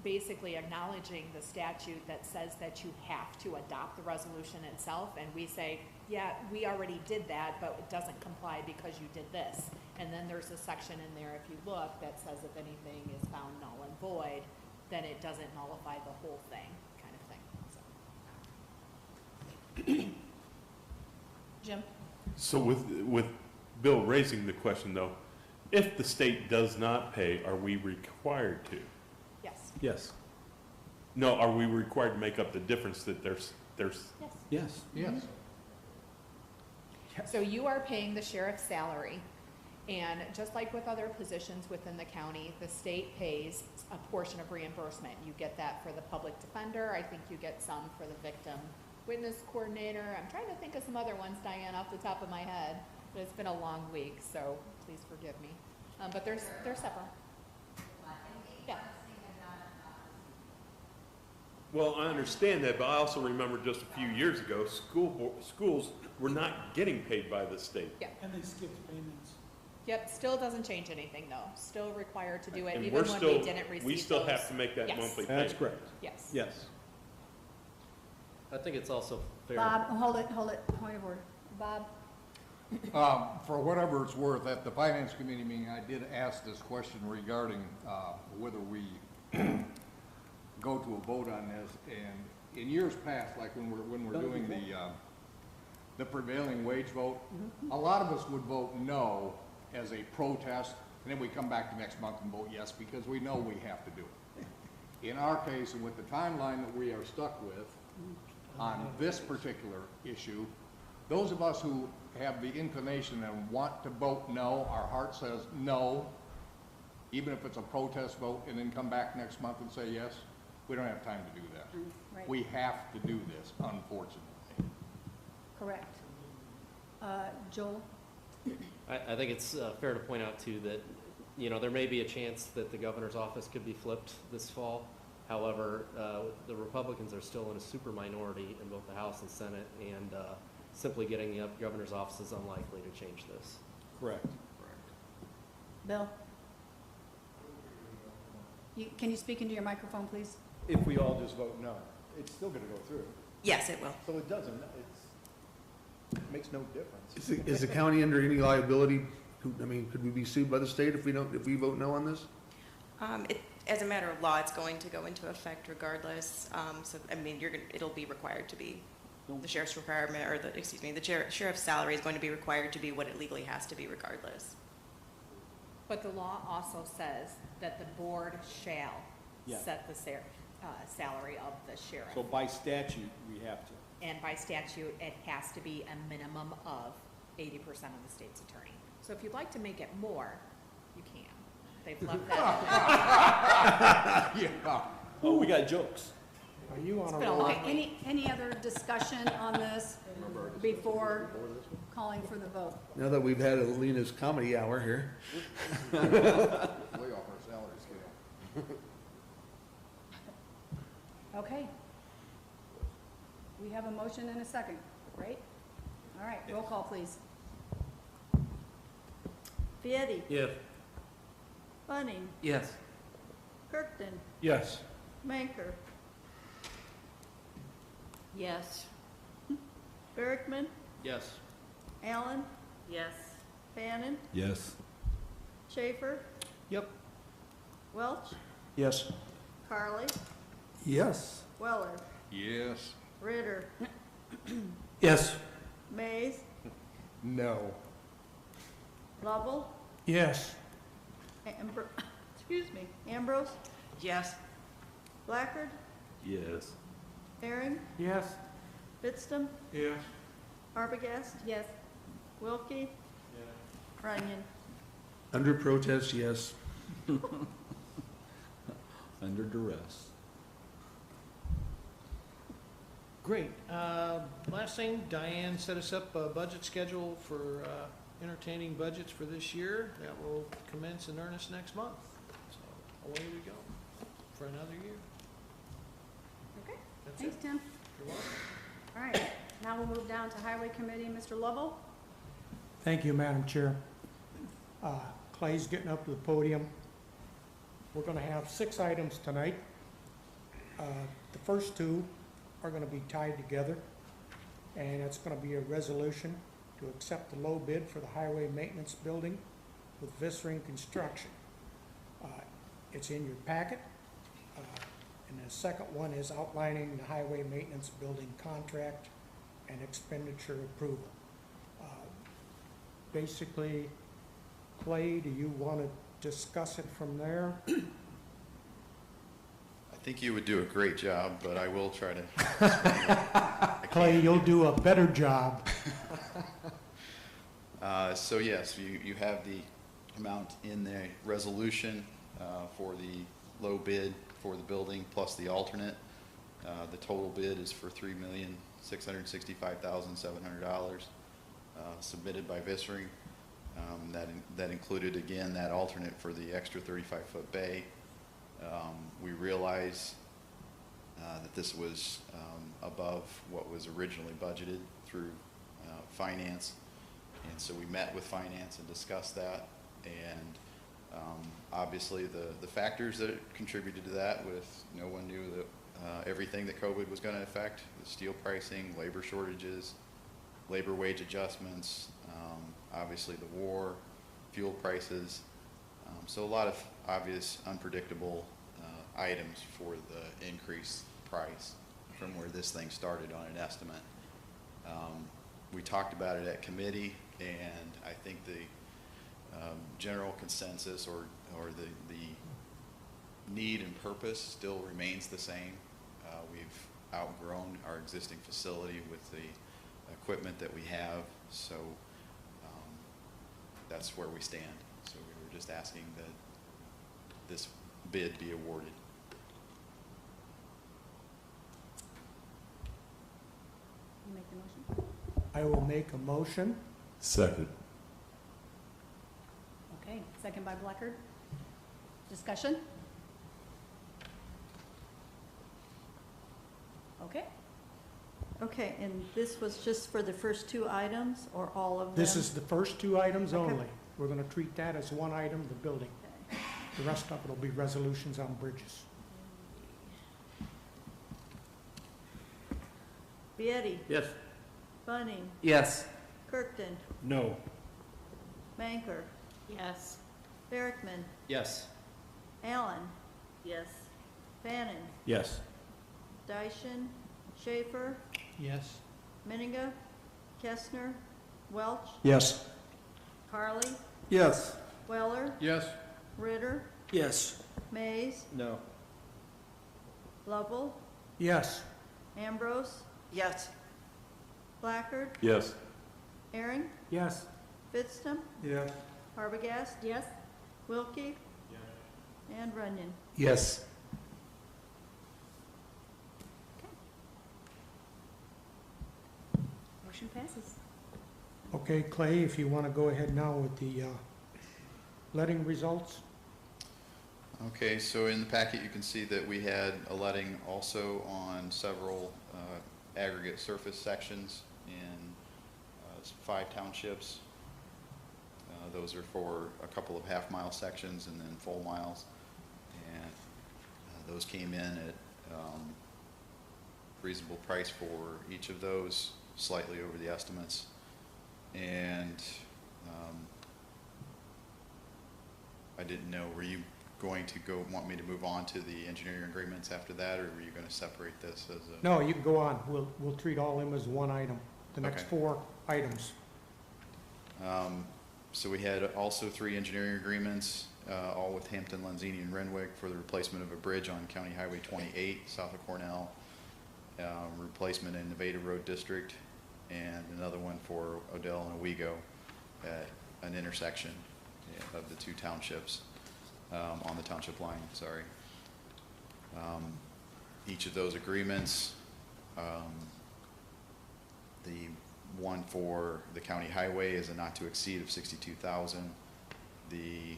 L: basically acknowledging the statute that says that you have to adopt the resolution itself, and we say, yeah, we already did that, but it doesn't comply because you did this. And then there's a section in there, if you look, that says if anything is found null and void, then it doesn't nullify the whole thing, kind of thing. So. Jim?
S: So with Bill raising the question though, if the state does not pay, are we required to?
L: Yes.
F: Yes.
S: No, are we required to make up the difference that there's?
F: Yes.
K: Yes.
L: So you are paying the sheriff's salary, and just like with other positions within the county, the state pays a portion of reimbursement. You get that for the public defender. I think you get some for the victim witness coordinator. I'm trying to think of some other ones, Diane, off the top of my head, but it's been a long week, so please forgive me. But they're separate. Yeah.
S: Well, I understand that, but I also remember just a few years ago, schools were not getting paid by the state.
L: Yeah.
O: And they skipped payments.
L: Yep, still doesn't change anything though. Still required to do it,
S: And
L: even when we didn't receive
S: we still
L: those.
S: have to make that
L: Yes.
S: monthly payment.
F: That's correct.
L: Yes.
F: Yes.
H: I think it's also fair.
A: Bob, hold it, point of order. Bob?
K: For whatever it's worth, at the finance committee meeting, I did ask this question regarding whether we go to a vote on this. And in years past, like when we're doing the prevailing wage vote, a lot of us would vote no as a protest, and then we come back the next month and vote yes because we know we have to do it. In our case, and with the timeline that we are stuck with on this particular issue, those of us who have the inclination and want to vote no, our heart says no, even if it's a protest vote, and then come back next month and say yes, we don't have time to do that.
A: Right.
K: We have to do this, unfortunately.
A: Correct. Joel?
H: I think it's fair to point out too that, you know, there may be a chance that the governor's office could be flipped this fall. However, the Republicans are still in a super minority in both the House and Senate, and simply getting the governor's office is unlikely to change this.
F: Correct.
A: Bill? Can you speak into your microphone, please?
J: If we all just vote no, it's still gonna go through.
R: Yes, it will.
J: So it doesn't, it makes no difference.
M: Is the county under any liability? I mean, could we be sued by the state if we vote no on this?
R: As a matter of law, it's going to go into effect regardless. So, I mean, it'll be required to be, the sheriff's requirement, or the sheriff's salary is going to be required to be what it legally has to be regardless.
L: But the law also says that the board shall
F: Yeah.
L: set the salary of the sheriff.
F: So by statute, we have to.
L: And by statute, it has to be a minimum of 80% of the state's attorney. So if you'd like to make it more, you can. They've left that.
K: Yeah.
F: Oh, we got jokes.
J: Are you on
L: It's
J: a
L: been a
J: roll?
L: long
A: Okay,
L: week.
A: any other discussion on this before calling for the vote?
M: Now that we've had Alina's comedy hour here.
K: Way off our salary scale.
A: Okay. We have a motion and a second, right? All right, roll call, please.
E: Fieri,
S: Yes.
E: Bunning,
P: Yes.
E: Kirkton,
Q: Yes.
E: Manker,
L: Yes.
E: Bergman,
H: Yes.
E: Allen,
N: Yes.
E: Bannon,
F: Yes.
E: Schaefer,
J: Yep.
E: Welch,
C: Yes.
E: Carly,
Q: Yes.
E: Weller,
K: Yes.
E: Ritter,
Q: Yes.
E: Mays,
J: No.
E: Lovell,
O: Yes.
E: excuse me, Ambrose,
D: Yes.
E: Blackard,
S: Yes.
E: Aaron,
O: Yes.
E: Fitztum,
Q: Yes.
E: Arbogast,
A: Yes.
E: Wilkie, Runyon.
M: Under protest, yes.
F: Under duress.
G: Great. Last thing, Diane set us up a budget schedule for entertaining budgets for this year. That will commence in earnest next month. So away we go for another year.
A: Okay,
G: That's
A: thanks,
G: it.
A: Tim.
G: You're welcome.
A: All right, now we'll move down to Highway Committee. Mr. Lovell?
O: Thank you, Madam Chair. Clay's getting up to the podium. We're gonna have 6 items tonight. The first 2 are gonna be tied together, and it's gonna be a resolution to accept the low bid for the highway maintenance building with Vissering Construction. It's in your packet. And the second one is outlining the highway maintenance building contract and expenditure approval. Basically, Clay, do you want to discuss it from there?
T: I think you would do a great job, but I will try to.
O: Clay, you'll do a better job.
T: So yes, you have the amount in the resolution for the low bid for the building plus the alternate. The total bid is for $3,665,700 submitted by Vissering. That included, again, that alternate for the extra 35-foot bay. We realize that this was above what was originally budgeted through finance, and so we met with finance and discussed that, and obviously the factors that contributed to that, with no one knew that everything that COVID was going to affect, the steel pricing, labor shortages, labor wage adjustments, obviously the war, fuel prices, so a lot of obvious unpredictable items for the increased price from where this thing started on an estimate. We talked about it at committee, and I think the general consensus or the need and purpose still remains the same. We've outgrown our existing facility with the equipment that we have, so that's where we stand. So we were just asking that this bid be awarded.
A: You make the motion?
O: I will make a motion.
S: Second.
A: Okay, second by Blackard. Discussion? Okay,
E: Okay, and this was just for the first 2 items, or all of them?
O: This is the first 2 items
E: Okay.
O: only. We're going to treat that as one item, the building. The rest of it will be resolutions on bridges.
E: Beatty,
S: Yes.
E: Bunning,
P: Yes.
E: Kirkton,
Q: No.
E: Banker,
N: Yes.
E: Barrickman,
H: Yes.
E: Allen,
N: Yes.
E: Bannon,
Q: Yes.
E: Dyson, Schaefer,
G: Yes.
E: Miniga, Kestner, Welch,
C: Yes.
E: Carly,
C: Yes.
E: Weller,
K: Yes.
E: Ritter,
C: Yes.
E: Mays,
J: No.
E: Lovell,
O: Yes.
E: Ambrose,
D: Yes.
E: Blackard,
S: Yes.
E: Aaron,
O: Yes.
E: Fitztum,
Q: Yes.
E: Arbogast,
A: yes?
E: Wilkie, and Runyon.
M: Yes.
A: Motion passes.
O: Okay, Clay, if you want to go ahead now with the letting results.
T: Okay, so in the packet, you can see that we had a letting also on several aggregate surface sections in 5 townships. Those are for a couple of half-mile sections and then full miles. And those came in at reasonable price for each of those, slightly over the estimates. And I didn't know, were you going to want me to move on to the engineering agreements after that, or were you going to separate this as a?
O: No, you can go on. We'll treat all them as one item, the next
T: Okay.
O: 4 items.
T: So we had also 3 engineering agreements, all with Hampton, Lenzini, and Renwick for the replacement of a bridge on County Highway 28 south of Cornell, replacement in Nevada Road District, and another one for Odell and Owego at an intersection of the 2 townships, on the township line, sorry. Each of those agreements, the one for the county highway is a not to exceed of $62,000. The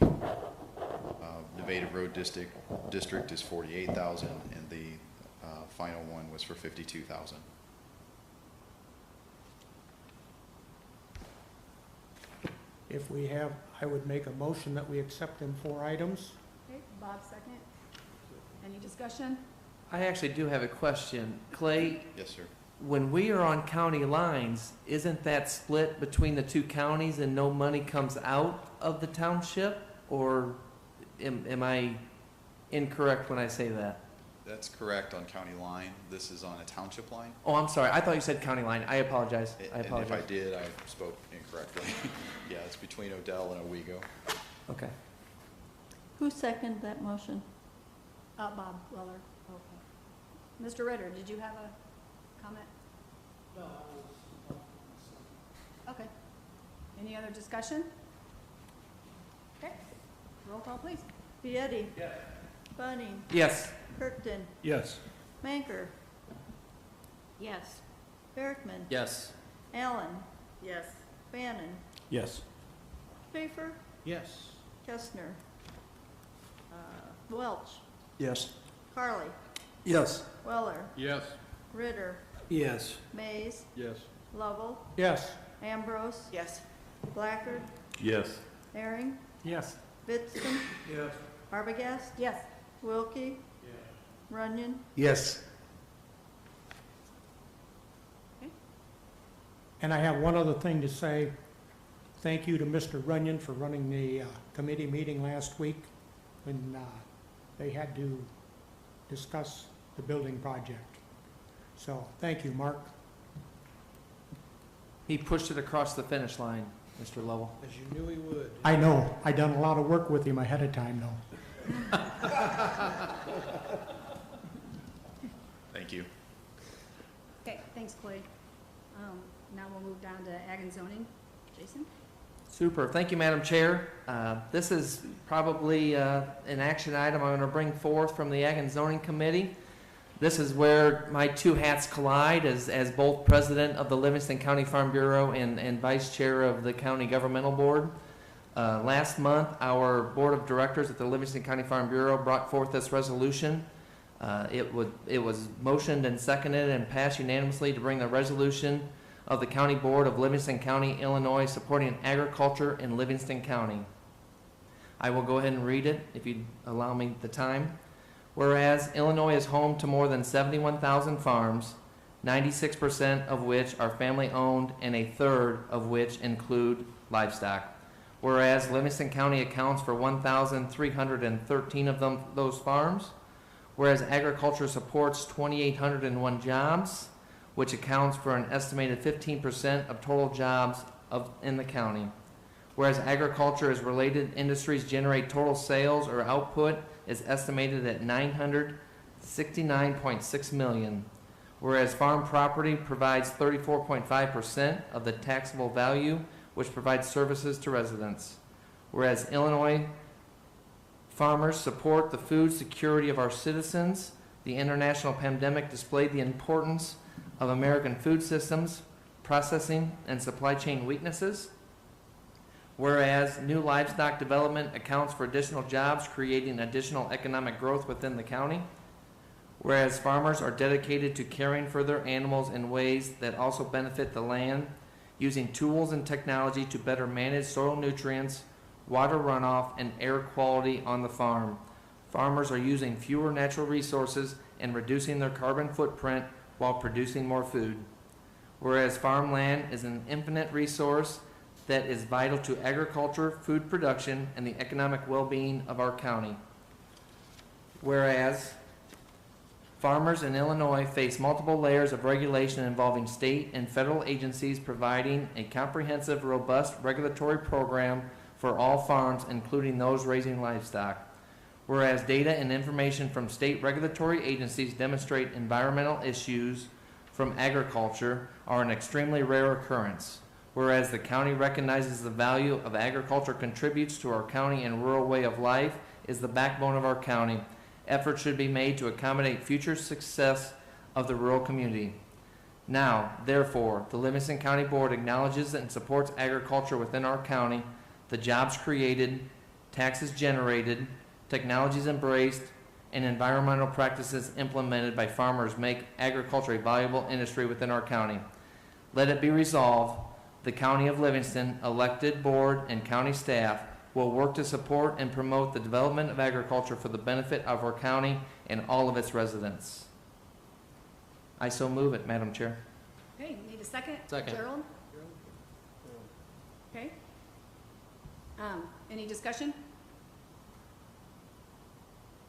T: Nevada Road District is $48,000, and the final one was for $52,000.
O: If we have, I would make a motion that we accept them 4 items.
A: Okay, Bob, second. Any discussion?
P: I actually do have a question. Clay,
T: Yes, sir.
P: when we are on county lines, isn't that split between the 2 counties and no money comes out of the township? Or am I incorrect when I say that?
T: That's correct on county line. This is on a township line.
P: Oh, I'm sorry. I thought you said county line. I apologize. I apologize.
T: And if I did, I spoke incorrectly. Yeah, it's between Odell and Owego.
P: Okay.
E: Who seconded that motion?
A: Bob Weller. Okay. Mr. Ritter, did you have a comment? No, I was. Okay. Any other discussion? Okay. Roll call, please.
E: Vietti. Yes. Bunning.
P: Yes.
E: Kirkton.
Q: Yes.
E: Manker.
N: Yes.
E: Berkman.
P: Yes.
E: Allen.
N: Yes.
E: Bannon.
Q: Yes.
E: Schaefer.
G: Yes.
E: Kestner. Welch.
C: Yes.
E: Carly.
C: Yes.
E: Weller.
K: Yes.
E: Ritter.
Q: Yes.
E: Mays.
J: Yes.
E: Lovell.
O: Yes.
E: Ambrose.
N: Yes.
E: Blackard.
S: Yes.
E: Herring.
O: Yes.
E: Bittston.
Q: Yes.
E: Arbogast.
A: Yes.
E: Wilkie. Runyon.
M: Yes.
O: And I have one other thing to say. Thank you to Mr. Runyon for running the committee meeting last week when they had to discuss the building project. So, thank you, Mark.
P: He pushed it across the finish line, Mr. Lovell.
G: As you knew he would.
O: I know. I done a lot of work with him ahead of time, though.
T: Thank you.
A: Okay, thanks, Clay. Now we'll move down to Ag and Zoning. Jason?
P: Super. Thank you, Madam Chair. This is probably an action item I'm going to bring forth from the Ag and Zoning Committee. This is where my 2 hats collide as both president of the Livingston County Farm Bureau and vice chair of the County Governmental Board. Last month, our board of directors at the Livingston County Farm Bureau brought forth this resolution. It was motioned and seconded and passed unanimously to bring the resolution of the County Board of Livingston County, Illinois, supporting agriculture in Livingston County. I will go ahead and read it if you allow me the time. Whereas Illinois is home to more than 71,000 farms, 96% of which are family-owned and a third of which include livestock. Whereas Livingston County accounts for 1,313 of those farms. Whereas agriculture supports 2,801 jobs, which accounts for an estimated 15% of total jobs in the county. Whereas agriculture as related industries generate total sales or output is estimated at $969.6 million. Whereas farm property provides 34.5% of the taxable value, which provides services to residents. Whereas Illinois farmers support the food security of our citizens, the international pandemic displayed the importance of American food systems, processing, and supply chain weaknesses. Whereas new livestock development accounts for additional jobs, creating additional economic growth within the county. Whereas farmers are dedicated to caring for their animals in ways that also benefit the land, using tools and technology to better manage soil nutrients, water runoff, and air quality on the farm. Farmers are using fewer natural resources and reducing their carbon footprint while producing more food. Whereas farmland is an infinite resource that is vital to agriculture, food production, and the economic well-being of our county. Whereas Farmers in Illinois face multiple layers of regulation involving state and federal agencies providing a comprehensive, robust regulatory program for all farms, including those raising livestock. Whereas data and information from state regulatory agencies demonstrate environmental issues from agriculture are an extremely rare occurrence. Whereas the county recognizes the value of agriculture contributes to our county and rural way of life, is the backbone of our county. Efforts should be made to accommodate future success of the rural community. Now, therefore, the Livingston County Board acknowledges and supports agriculture within our county, the jobs created, taxes generated, technologies embraced, and environmental practices implemented by farmers make agriculture a valuable industry within our county. Let it be resolved, the County of Livingston, elected board, and county staff will work to support and promote the development of agriculture for the benefit of our county and all of its residents. I so move it, Madam Chair.
A: Okay, need a second?
H: Second.
A: Gerald? Okay. Any discussion?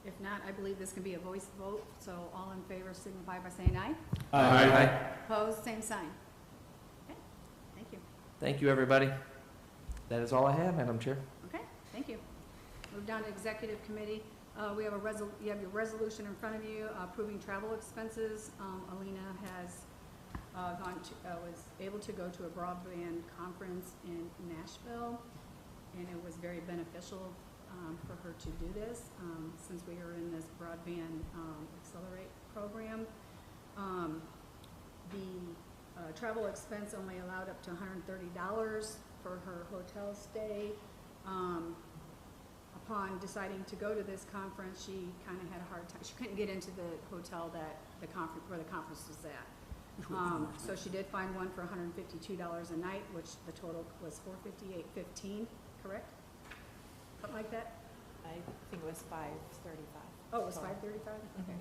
A: If not, I believe this can be a voice vote, so all in favor signify by saying aye.
P: Aye.
A: Opposed, same sign. Okay, thank you.
P: Thank you, everybody. That is all I have, Madam Chair.
A: Okay, thank you. Move down to executive committee. We have you have your resolution in front of you approving travel expenses. Alina has was able to go to a broadband conference in Nashville, and it was very beneficial for her to do this since we are in this broadband accelerate program. The travel expense only allowed up to $130 for her hotel stay. Upon deciding to go to this conference, she kind of had a hard time. She couldn't get into the hotel that where the conference was at. So she did find one for $152 a night, which the total was $458.15, correct? Something like that?
L: I think it was $535.
A: Oh, it was $535? Okay.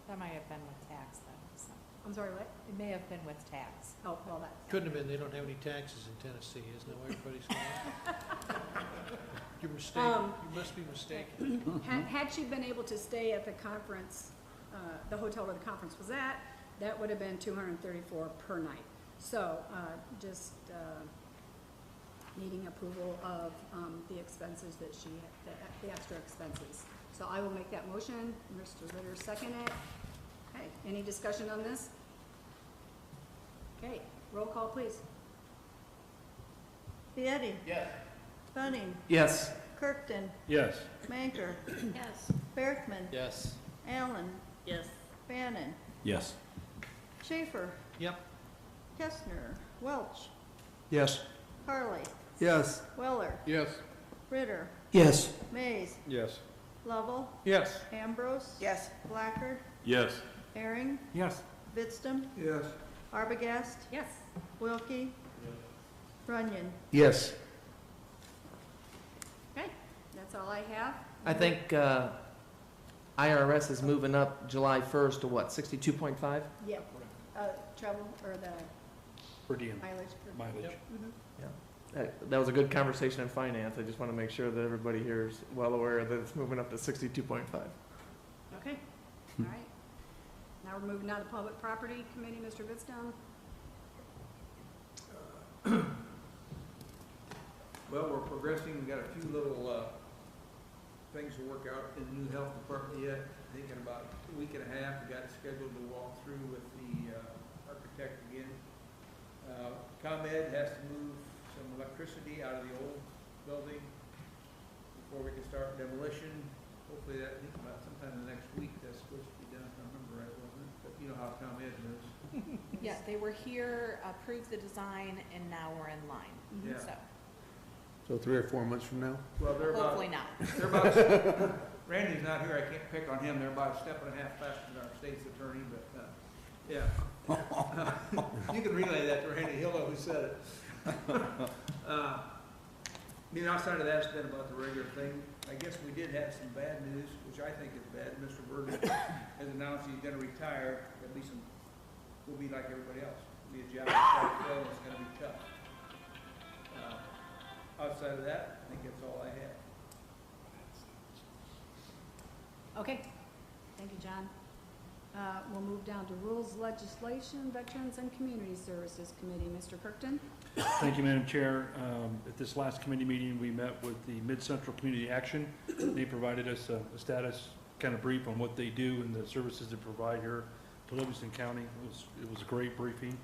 L: That might have been with tax though, so.
A: I'm sorry, what?
L: It may have been with tax.
A: Oh, well, that.
G: Couldn't have been, they don't have any taxes in Tennessee, isn't that why everybody's going? You're mistaken, you must be mistaken.
A: Had she been able to stay at the conference, the hotel where the conference was at, that would have been $234 per night. So, just needing approval of the expenses that she, the extra expenses. So I will make that motion. Mr. Ritter second it. Okay, any discussion on this? Okay, roll call, please.
E: Vieti.
H: Yes.
E: Bunning.
P: Yes.
E: Kirkton.
Q: Yes.
E: Manker.
L: Yes.
E: Berthman.
H: Yes.
E: Allen.
N: Yes.
E: Bannon.
Q: Yes.
E: Schaefer.
G: Yep.
E: Kestner. Welch.
C: Yes.
E: Harley.
M: Yes.
E: Weller.
K: Yes.
E: Ritter.
C: Yes.
E: Mays.
J: Yes.
E: Lovell.
J: Yes.
E: Ambrose.
L: Yes.
E: Blackard.
S: Yes.
E: Herring.
Q: Yes.
E: Vidstem.
M: Yes.
E: Arbogast.
A: Yes.
E: Wilkie. Runyon.
M: Yes.
A: Okay, that's all I have.
P: I think IRS is moving up July 1st to what, 62.5?
A: Yeah, travel or the
Q: Per diem.
A: mileage.
Q: Mileage.
A: Mhm.
P: That was a good conversation in finance. I just want to make sure that everybody here is well aware that it's moving up to 62.5.
A: Okay, all right. Now we're moving on to Public Property Committee, Mr. Vidston.
J: Well, we're progressing, we've got a few little, things to work out in the new health department yet. I think in about a week and a half, we got scheduled to walk through with the, architect again. ComEd has to move some electricity out of the old building before we can start demolition. Hopefully that, I think about sometime in the next week, that's supposed to be done, if I remember right, wasn't it? But you know how ComEd moves.
L: Yeah, they were here, approved the design, and now we're in line.
J: Yeah.
L: So,
M: So 3 or 4 months from now?
J: Well, they're about.
L: hopefully not.
J: They're about, Randy's not here, I can't pick on him, they're about a step and a half faster than our state's attorney, but, yeah. You can relay that to Randy, he'll know who said it. Outside of that, it's been about the regular thing. I guess we did have some bad news, which I think is bad. Mr. Berger has announced he's gonna retire. There'll be some, we'll be like everybody else. It'll be a job that's gonna be tough. Outside of that, I think that's all I have.
A: Okay, thank you, John. We'll move down to Rules, Legislation, Veterans, and Community Services Committee. Mr. Kirkton?
Q: Thank you, Madam Chair. At this last committee meeting, we met with the Mid-Central Community Action. They provided us a status kind of brief on what they do and the services they provide here to Livingston County. It was a great briefing.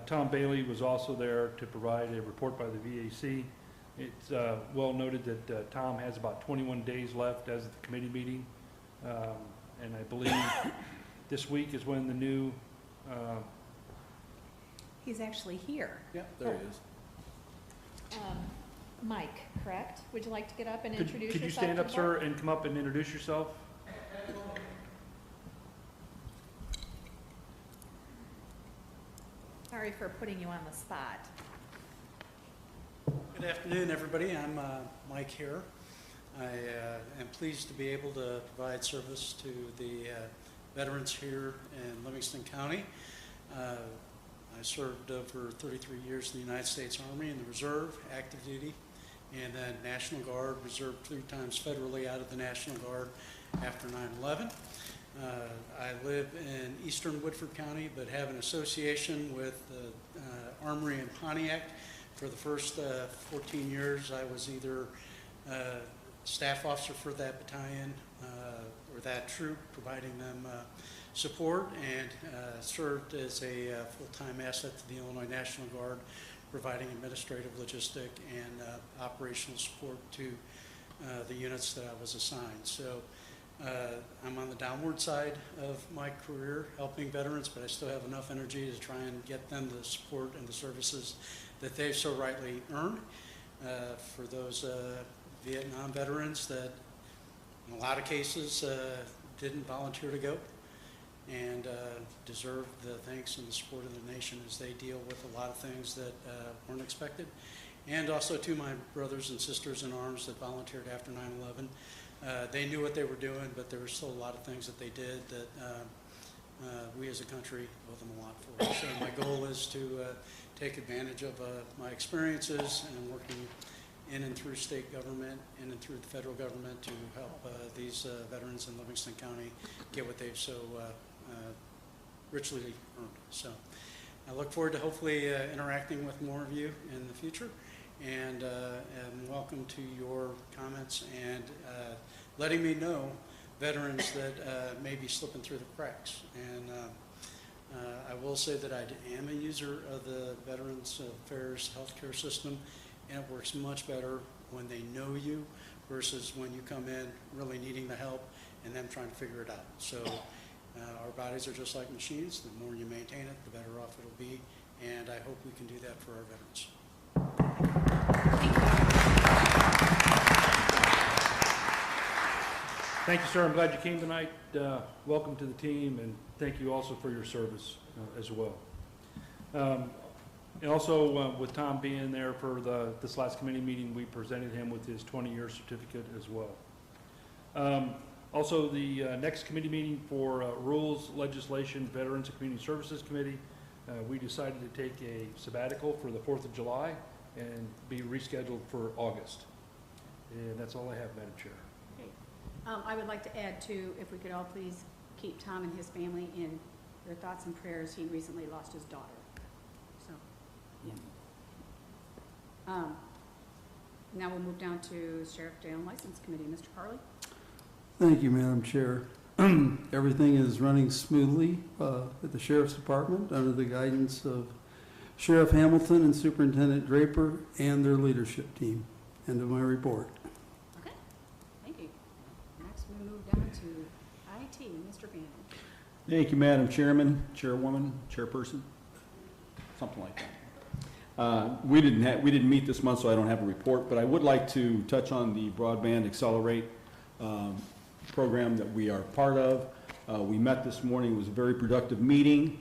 Q: Tom Bailey was also there to provide a report by the VAC. It's well noted that Tom has about 21 days left as of the committee meeting. And I believe this week is when the new...
L: He's actually here.
F: Yep, there he is.
L: Mike, correct? Would you like to get up and introduce yourself?
Q: Could you stand
L: to
Q: up,
L: the
Q: sir,
L: board?
Q: and come up and introduce yourself?
L: Sorry for putting you on the spot.
U: Good afternoon, everybody. I'm Mike here. I am pleased to be able to provide service to the veterans here in Livingston County. I served over 33 years in the United States Army in the Reserve, active duty, and then National Guard, reserved 3 times federally out of the National Guard after 9/11. I live in eastern Woodford County, but have an association with the Armory in Pontiac. For the first 14 years, I was either staff officer for that battalion or that troop, providing them support, and served as a full-time asset to the Illinois National Guard, providing administrative, logistic, and operational support to the units that I was assigned. So I'm on the downward side of my career helping veterans, but I still have enough energy to try and get them the support and the services that they've so rightly earned. For those Vietnam veterans that in a lot of cases didn't volunteer to go and deserve the thanks and the support of the nation as they deal with a lot of things that weren't expected. And also to my brothers and sisters in arms that volunteered after 9/11. They knew what they were doing, but there were still a lot of things that they did that we as a country owe them a lot for. So my goal is to take advantage of my experiences and working in and through state government and through the federal government to help these veterans in Livingston County get what they've so richly earned. So I look forward to hopefully interacting with more of you in the future, and welcome to your comments and letting me know veterans that may be slipping through the cracks. And I will say that I am a user of the Veterans Affairs healthcare system, and it works much better when they know you versus when you come in really needing the help and them trying to figure it out. So our bodies are just like machines. The more you maintain it, the better off it'll be, and I hope we can do that for our veterans.
Q: Thank you, sir. I'm glad you came tonight. Welcome to the team, and thank you also for your service as well. And also, with Tom being there for this last committee meeting, we presented him with his 20-year certificate as well. Also, the next committee meeting for Rules, Legislation, Veterans, and Community Services Committee, we decided to take a sabbatical for the 4th of July and be rescheduled for August. And that's all I have, Madam Chair.
A: Okay. I would like to add too, if we could all please keep Tom and his family in your thoughts and prayers. He recently lost his daughter. So, yeah. Now we'll move down to Sheriff Jail and License Committee. Mr. Carley?
V: Thank you, Madam Chair. Everything is running smoothly at the Sheriff's Department under the guidance of Sheriff Hamilton and Superintendent Draper and their leadership team. End of my report.
A: Okay, thank you. Next we move down to IT. Mr. Bannon.
F: Thank you, Madam Chairman, Chairwoman, Chairperson, something like that. We didn't meet this month, so I don't have a report, but I would like to touch on the Broadband Accelerate program that we are part of. We met this morning. It was a very productive meeting.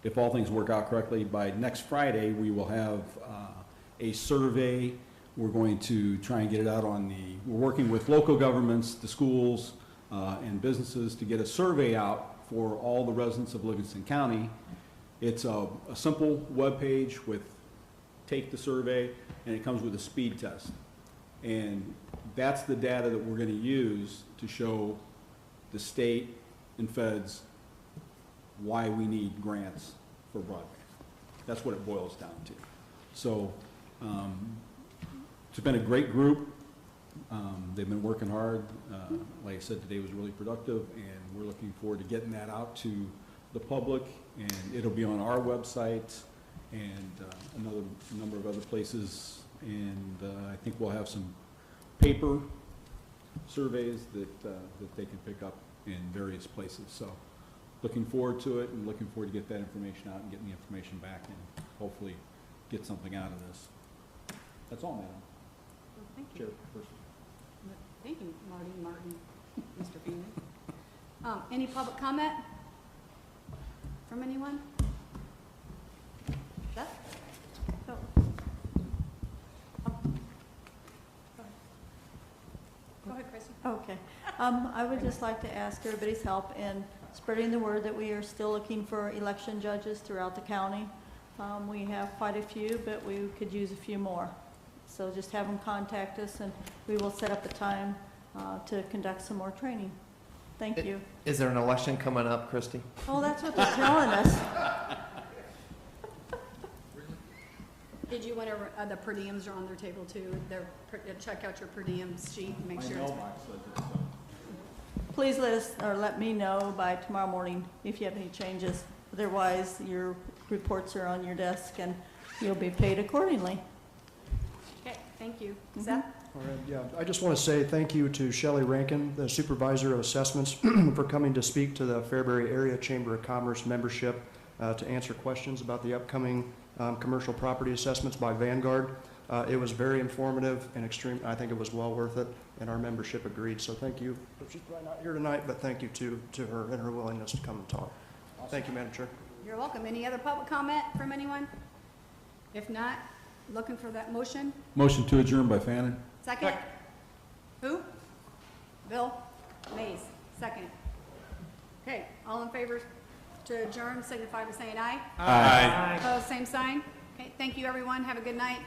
F: If all things work out correctly, by next Friday, we will have a survey. We're going to try and get it out we're working with local governments, the schools, and businesses to get a survey out for all the residents of Livingston County. It's a simple web page with take the survey, and it comes with a speed test. And That's the data that we're gonna use to show the state and feds why we need grants for broadband. That's what it boils down to. So, it's been a great group. They've been working hard. Like I said, today was really productive, and we're looking forward to getting that out to the public, and it'll be on our website and another number of other places. And I think we'll have some paper surveys that they can pick up in various places. So looking forward to it, and looking forward to get that information out and getting the information back and hopefully get something out of this. That's all, Madam
A: Thank you.
F: Chairperson.
A: Thank you, Martin, Mr. Feeney. Any public comment from anyone? Beth? Go. Go ahead, Chrissy.
E: Okay. I would just like to ask everybody's help in spreading the word that we are still looking for election judges throughout the county. We have quite a few, but we could use a few more. So just have them contact us, and we will set up a time to conduct some more training. Thank you.
P: Is there an election coming up, Christy?
E: Oh, that's what they're telling us.
A: Did you want to, the per diems are on their table too. Check out your per diem sheet and make sure.
E: Please let us, or let me know by tomorrow morning if you have any changes. Otherwise, your reports are on your desk and you'll be paid accordingly.
A: Okay, thank you. Seth?
C: All right, yeah, I just want to say thank you to Shelley Rankin, the Supervisor of Assessments, for coming to speak to the Fairbury Area Chamber of Commerce membership to answer questions about the upcoming commercial property assessments by Vanguard. It was very informative and extreme. I think it was well worth it, and our membership agreed. So thank you. She's probably not here tonight, but thank you to her and her willingness to come and talk. Awesome. Thank you, Madam Chair.
A: You're welcome. Any other public comment from anyone? If not, looking for that motion.
F: Motion to adjourn by Fannin.
A: Second? Who? Bill? Mays. Second. Okay, all in favor to adjourn, signify by saying aye.
F: Aye.
A: Opposed, same sign. Okay, thank you, everyone. Have a good night.